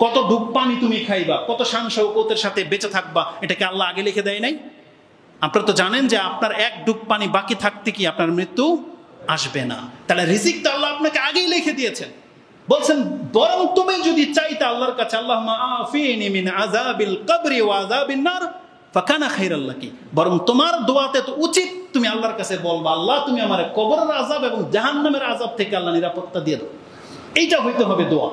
কত ডুব পানি তুমি খাইবা, কত শান শৌকতের সাথে বেঁচে থাকবা, এটাকে আল্লাহ আগে লিখে দেয় নাই? আপনারা তো জানেন যে আপনার এক ডুব পানি বাকি থাকতে কি আপনার মৃত্যু আসবে না। তাহলে রিজিক তো আল্লাহ আপনাকে আগেই লিখে দিয়েছেন। বলছেন বরং তুমি যদি চাইতে আল্লাহর কাছে আল্লাহুম্মা আফিনি মিন আযাবিল কবরি ওয়া আযাবিন নার ফাকানা খায়রাল লাকি, বরং তোমার দোয়াতে তো উচিত তুমি আল্লাহর কাছে বলবা আল্লাহ তুমি আমার কবরের আযাব এবং জাহান্নামের আযাব থেকে আল্লাহ নিরাপত্তা দিয়ে দাও। এইটা হইতে হবে দোয়া,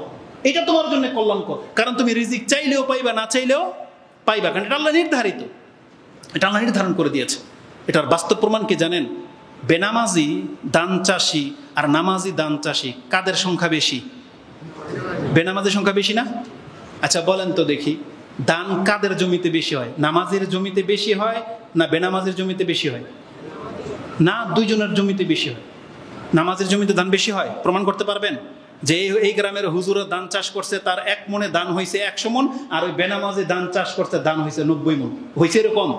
এটা তোমার জন্য কল্যাণকর। কারণ তুমি রিজিক চাইলেও পাইবা, না চাইলেও পাইবা, কারণ এটা আল্লাহ নির্ধারিত, এটা আল্লাহ নির্ধারণ করে দিয়েছে। এটার বাস্তব প্রমাণ কি জানেন? বেনামাজি দান চাষি আর নামাজি দান চাষি কাদের সংখ্যা বেশি? বেনামাজির সংখ্যা বেশি না? আচ্ছা বলেন তো দেখি, দান কাদের জমিতে বেশি হয়? নামাজের জমিতে বেশি হয় না বেনামাজের জমিতে বেশি হয়? না, দুইজনের জমিতে বেশি হয়। নামাজের জমিতে দান বেশি হয়। প্রমাণ করতে পারবেন যে এই গ্রামের হুজুরা ধান চাষ করছে, তার 1 মনে দান হয়েছে 100 মন, আর ওই বেনামাজি ধান চাষ করছে দান হয়েছে 90 মন, হয়েছে এরকম।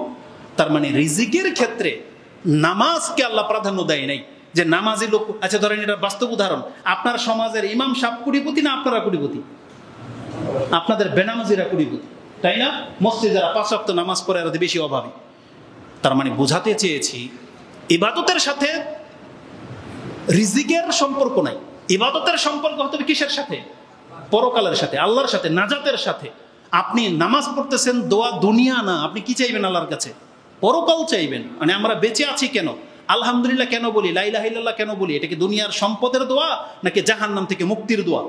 তার মানে রিজিকের ক্ষেত্রে নামাজকে আল্লাহ প্রাধান্য দেয় নাই যে নামাজি লোক। আচ্ছা ধরেন এটা বাস্তব উদাহরণ, আপনার সমাজের ইমাম সাহেব কোটিপতি না আপনারা কোটিপতি? আপনাদের বেনামাজিরা কোটিপতি, তাই না? মসজিদে যারা 5 ওয়াক্ত নামাজ পড়ে এরা বেশি অভাবী। তার মানে বোঝাতে চেয়েছি ইবাদতের সাথে রিজিকের সম্পর্ক নাই। ইবাদতের সম্পর্ক হতে হবে কিসের সাথে? পরকালের সাথে, আল্লাহর সাথে, নাজাতের সাথে। আপনি নামাজ পড়তেছেন দোয়া দুনিয়া না, আপনি কি চাইবেন আল্লাহর কাছে? পরকাল চাইবেন। মানে আমরা বেঁচে আছি কেন, আলহামদুলিল্লাহ কেন বলি, লা ইলাহা ইল্লাল্লাহ কেন বলি, এটা কি দুনিয়ার সম্পদের দোয়া নাকি জাহান্নাম থেকে মুক্তির দোয়া?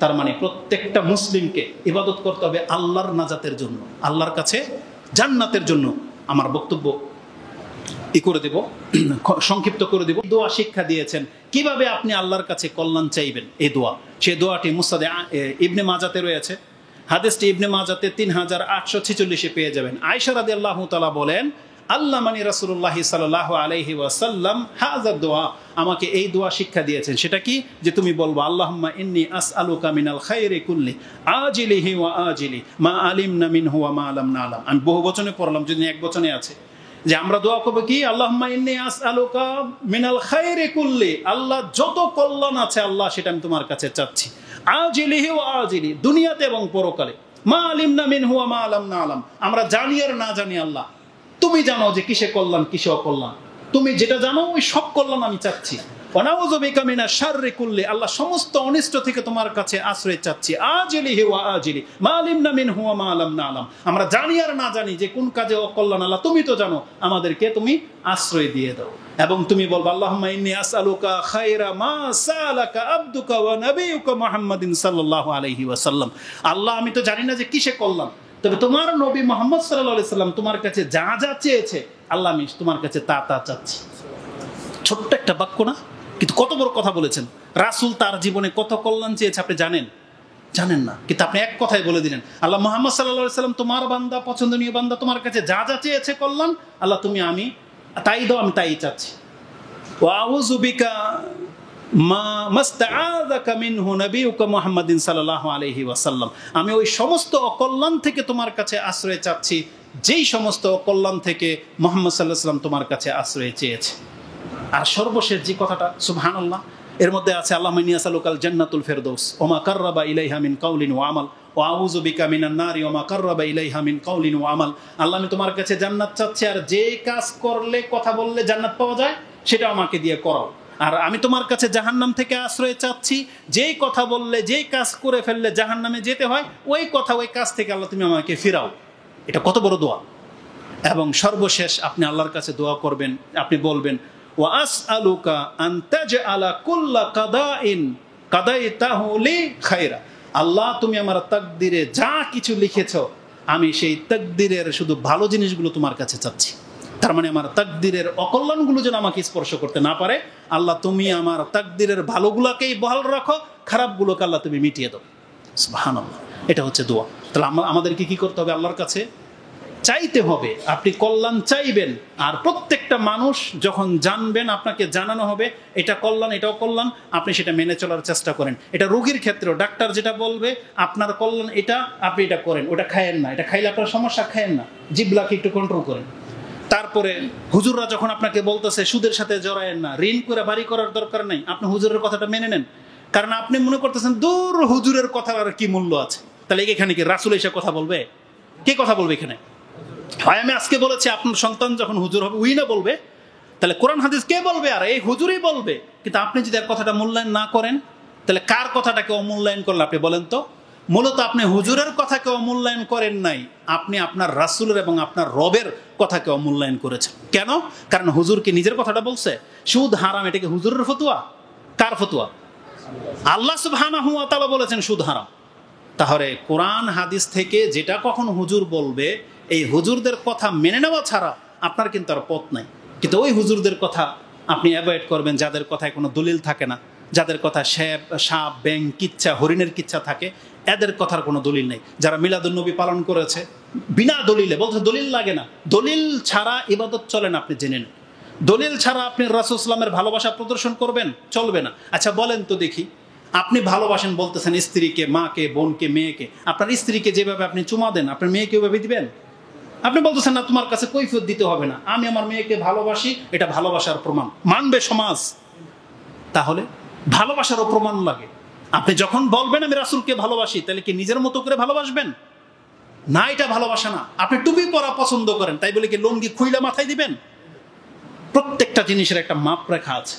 তার মানে প্রত্যেকটা মুসলিমকে ইবাদত করতে হবে আল্লাহর নাজাতের জন্য, আল্লাহর কাছে জান্নাতের জন্য। আমার বক্তব্য করে দেব, সংক্ষিপ্ত করে দেব। দোয়া শিক্ষা দিয়েছেন কিভাবে আপনি আল্লাহর কাছে কল্যাণ চাইবেন। এই দোয়া, সেই দোয়াটি মুসনাদে ইবনে মাজাতে রয়েছে। হাদিসটি ইবনে মাজাতে 3846 পেয়ে যাবেন। আয়েশা রাদিয়াল্লাহু তাআলা বলেন, আল্লাহ মানি রাসূলুল্লাহ সাল্লাল্লাহু আলাইহি ওয়াসাল্লাম হাযা দোয়া, আমাকে এই দোয়া শিক্ষা দিয়েছেন। সেটা কি? যে তুমি বলবো আল্লাহুম্মা ইন্নী আসআলুকা মিনাল খায়রি কুল্লি আজিলিহি ওয়া আজিলি মা আলিমনা মিনহু ওয়া মা লাম না'লাম। আমি বহু বচনে পড়লাম, যদি এক বচনে আছে যে আমরা দোয়া করবো কি, আল্লাহুম্মা ইন্নী আসআলুকা মিনাল খায়রি কুল্লি, আল্লাহ যত কল্যাণ আছে আল্লাহ সেটা আমি তোমার কাছে চাচ্ছি, আজিলিহি ওয়া আজিলি, দুনিয়াতে এবং পরকালে, মা আলিমনা মিনহু ওয়া মা লাম না'লাম, আমরা জানি আর না জানি আল্লাহ তুমি জানো যে কিসে কল্যাণ কিসে অকল্যাণ, তুমি যেটা জানো ওই সব কল্যাণ আমি চাচ্ছি। ওয়া নাউযু বিকা মিনাশ শাররি কুল্লি, আল্লাহ সমস্ত অনিষ্ট থেকে তোমার কাছে আশ্রয় চাচ্ছি, আজিলিহি ওয়া আজিলি মা আলিমনা মিনহু ওয়া মা লাম না'লাম, আমরা জানি আর না জানি যে কোন কাজে অকল্যাণ আল্লাহ তুমি তো জানো, আমাদেরকে তুমি আশ্রয় দিয়ে দাও। এবং তুমি বলবা আল্লাহুম্মা ইন্নী আসআলুকা খায়রা মা সালাকা আবদুকা ওয়া নাবিয়ুকা মুহাম্মাদিন সাল্লাল্লাহু আলাইহি ওয়াসাল্লাম, আল্লাহ আমি তো জানি না যে কিসে কল্যাণ, তবে তোমার নবী মুহাম্মদ সাল্লাল্লাহু আলাইহি সাল্লাম তোমার কাছে যা যা চেয়েছে আল্লাহ আমি তোমার কাছে তা তা চাচ্ছি। ছোট্ট একটা বাক্য না, কিন্তু কত বড় কথা বলেছেন। রাসূল তার জীবনে কত কল্যাণ চেয়েছে আপনি জানেন? জানেন না, কিন্তু আপনি এক কথায় বলে দিলেন আল্লাহ মুহাম্মদ সাল্লাল্লাহু আলাইহি সাল্লাম তোমার বান্দা, পছন্দনীয় বান্দা, তোমার কাছে যা যা চেয়েছে কল্যাণ আল্লাহ তুমি আমি তাই দাও, আমি তাই চাচ্ছি। ওয়া আউযু বিকা মা মাস্তাআযাকা মিনহু নাবিয়ুকা মুহাম্মাদিন সাল্লাল্লাহু আলাইহি ওয়াসাল্লাম, আমি ওই সমস্ত অকল্যাণ থেকে তোমার কাছে আশ্রয় চাচ্ছি যেই সমস্ত অকল্যাণ থেকে মুহাম্মদ সাল্লাল্লাহু আলাইহি ওয়াসাল্লাম তোমার কাছে আশ্রয় চেয়েছে। আর সর্বশেষ যে কথাটা সুবহানাল্লাহ, এর মধ্যে আছে আল্লাহুম্মা ইন্নী আসআলুকাল জান্নাতুল ফিরদাউস ওয়া মা কাররাবা ইলাইহা মিন কাউলিন ওয়া আমাল ওয়া আউযু বিকা মিনান নারি ওয়া মা কাররাবা ইলাইহা মিন কাউলিন ওয়া আমাল, আল্লাহ আমি তোমার কাছে জান্নাত চাচ্ছি আর যে কাজ করলে কথা বললে জান্নাত পাওয়া যায় সেটা আমাকে দিয়ে করাও। আর আমি তোমার কাছে জাহান্নাম থেকে আশ্রয় চাচ্ছি, যেই কথা বললে যেই কাজ করে ফেললে জাহান্নামে যেতে হয় ওই কথা ওই কাজ থেকে আল্লাহ তুমি আমাকে ফিরাও। এটা কত বড় দোয়া। এবং সর্বশেষ আপনি আল্লাহর কাছে দোয়া করবেন, আপনি বলবেন ওয়া আসআলুকা আন তাজআলা কুল্লা কাদাইন কাদাইতাহু লি খায়রা, আল্লাহ তুমি আমার তাকদীরে যা কিছু লিখেছো আমি সেই তাকদীরের শুধু ভালো জিনিসগুলো তোমার কাছে চাচ্ছি। তার মানে আমার তাকদীরের অকল্যাণগুলো যেন আমাকে স্পর্শ করতে না পারে, আল্লাহ তুমি আমার তাকদীরের ভালোগুলোকেই বহাল রাখো, খারাপগুলোকে আল্লাহ তুমি মিটিয়ে দাও। সুবহানাল্লাহ, এটা হচ্ছে দোয়া। তাহলে আমাদেরকে কি করতে হবে? আল্লাহর কাছে চাইতে হবে। আপনি কল্যাণ চাইবেন, আর প্রত্যেকটা মানুষ যখন জানবেন আপনাকে জানানো হবে এটা কল্যাণ এটাও কল্যাণ, আপনি সেটা মেনে চলার চেষ্টা করেন। এটা রোগীর ক্ষেত্রেও ডাক্তার যেটা বলবে আপনার কল্যাণ এটা, আপনি এটা করেন, ওটা খায়েন না, এটা খাইলে আপনার সমস্যা, খায়েন না, জিহ্বাকে একটু কন্ট্রোল করেন। তারপরে হুজুররা যখন আপনাকে বলতেছে সুদের সাথে জড়ায়েন না, ঋণ করে বাড়ি করার দরকার নাই, আপনি হুজুরের কথাটা মেনে নেন, কারণ আপনি মনে করতেছেন দূর হুজুরের কথার আর কি মূল্য আছে। তাহলে এখানে কি রাসূল এসে কথা বলবে? কে কথা বলবে এখানে? হয় আমি আজকে বলেছি আপনার সন্তান যখন হুজুর হবে উই না বলবে, তাহলে কোরআন হাদিস কে বলবে? আর এই হুজুরই বলবে। কিন্তু আপনি যদি এর কথাটা মূল্যায়ন না করেন, তাহলে কার কথাটাকে অমূল্যায়ন করলে আপনি বলেন তো? মূলত আপনি হুজুরের কথাকে অমূল্যায়ন করেন নাই, আপনি আপনার রাসূলের এবং আপনার রবের কথাকে অমূল্যায়ন করেছেন। কেন? কারণ হুজুর কি নিজের কথাটা বলছে? সুদ হারাম, এটা কি হুজুরের ফতোয়া? কার ফতোয়া? আল্লাহ সুবহানাহু ওয়া তাআলা বলেছেন সুদ হারাম। তাহলে কোরআন হাদিস থেকে যেটা কখন হুজুর বলবে, এই হুজুরদের কথা মেনে নেওয়া ছাড়া আপনার কিন্তু আর পথ নাই। কিন্তু ওই হুজুরদের কথা আপনি অ্যাভয়েড করবেন যাদের কথায় কোনো দলিল থাকে না, যাদের কথা সাপ ব্যাং কিচ্ছা হরিণের কিচ্ছা থাকে, এদের কথার কোনো দলিল নেই। যারা মিলাদুন নবী পালন করেছে বিনা দলিলে, বলছে দলিল লাগে না, দলিল ছাড়া ইবাদত চলে না, আপনি জেনে নেন। দলিল ছাড়া আপনি রাসূল সাল্লাল্লাহু আলাইহি ওয়াসাল্লামের ভালোবাসা প্রদর্শন করবেন, চলবে না। আচ্ছা বলেন তো দেখি, আপনি ভালোবাসেন বলতেছেন স্ত্রীকে, মাকে, বোনকে, মেয়েকে, আপনার স্ত্রীকে যেভাবে আপনি চুমা দেন আপনার মেয়েকে ওইভাবে দিবেন? আপনি বলতেছেন না তোমার কাছে কৈফিয়ত দিতে হবে না, আমি আমার মেয়েকে ভালোবাসি, এটা ভালোবাসার প্রমাণ, মানবে সমাজ। তাহলে ভালোবাসারও প্রমাণ লাগে। আপনি যখন বলবেন আমি রাসূলকে ভালোবাসি, তাহলে কি নিজের মতো করে ভালোবাসবেন? না, এটা ভালোবাসা না। আপনি টুপি পরা পছন্দ করেন, তাই বলে কি লুঙ্গি খুইলা মাথায় দিবেন? প্রত্যেকটা জিনিসের একটা মাপ রেখা আছে।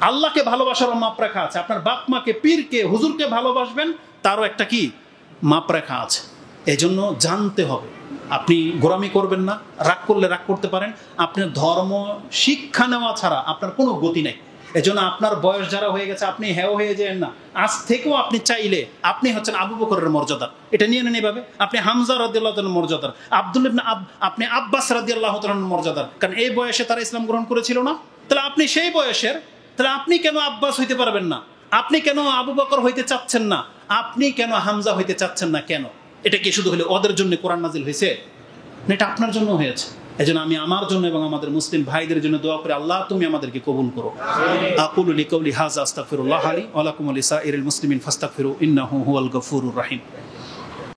আল্লাহকে ভালোবাসারও মাপ রেখা আছে। আপনার বাপ মাকে, পীরকে, হুজুরকে ভালোবাসবেন, তারও একটা কি মাপ রেখা আছে। এজন্য জানতে হবে। আপনি গোরামি করবেন না, রাগ করলে রাগ করতে পারেন। আপনার ধর্ম শিক্ষা নেওয়া ছাড়া আপনার কোনো গতি নেই। এজন্য আপনার বয়স যারা হয়ে গেছে আপনি হ্যাঁ হয়ে যান না। আজ থেকেও আপনি চাইলে আপনি হচ্ছেন আবু বকরের মর্যাদা, এটা নিয়ে নেন এইভাবে। আপনি হামজা রাদিয়াল্লাহু তাআলার মর্যাদার, আব্দুল ইবনে আপনি আব্বাস রাদিয়াল্লাহু তাআলার মর্যাদার, কারণ এই বয়সে তারা ইসলাম গ্রহণ করেছিল না। তাহলে আপনি সেই বয়সের, তাহলে আপনি কেন আব্বাস হইতে পারবেন না? আপনি কেন আবু বকর হইতে চাচ্ছেন না? আপনি কেন হামজা হইতে চাচ্ছেন না? কেন? এটা কি শুধু হলে ওদের জন্য কোরআন নাজিল হয়েছে? না, এটা আপনার জন্য হয়েছে। এজন্য আমি আমার জন্য এবং আমাদের মুসলিম ভাইদের জন্য দোয়া করি, আল্লাহ তুমি আমাদেরকে কবুল করো। আকুলু লিকাউলি হাযা আস্তাগফিরুল্লাহ লি ওয়া লাকুম ওয়া লিসাইরিল মুসলিমিন ফাস্তাগফিরু ইন্নাহু হুয়াল গফুরুর রহিম।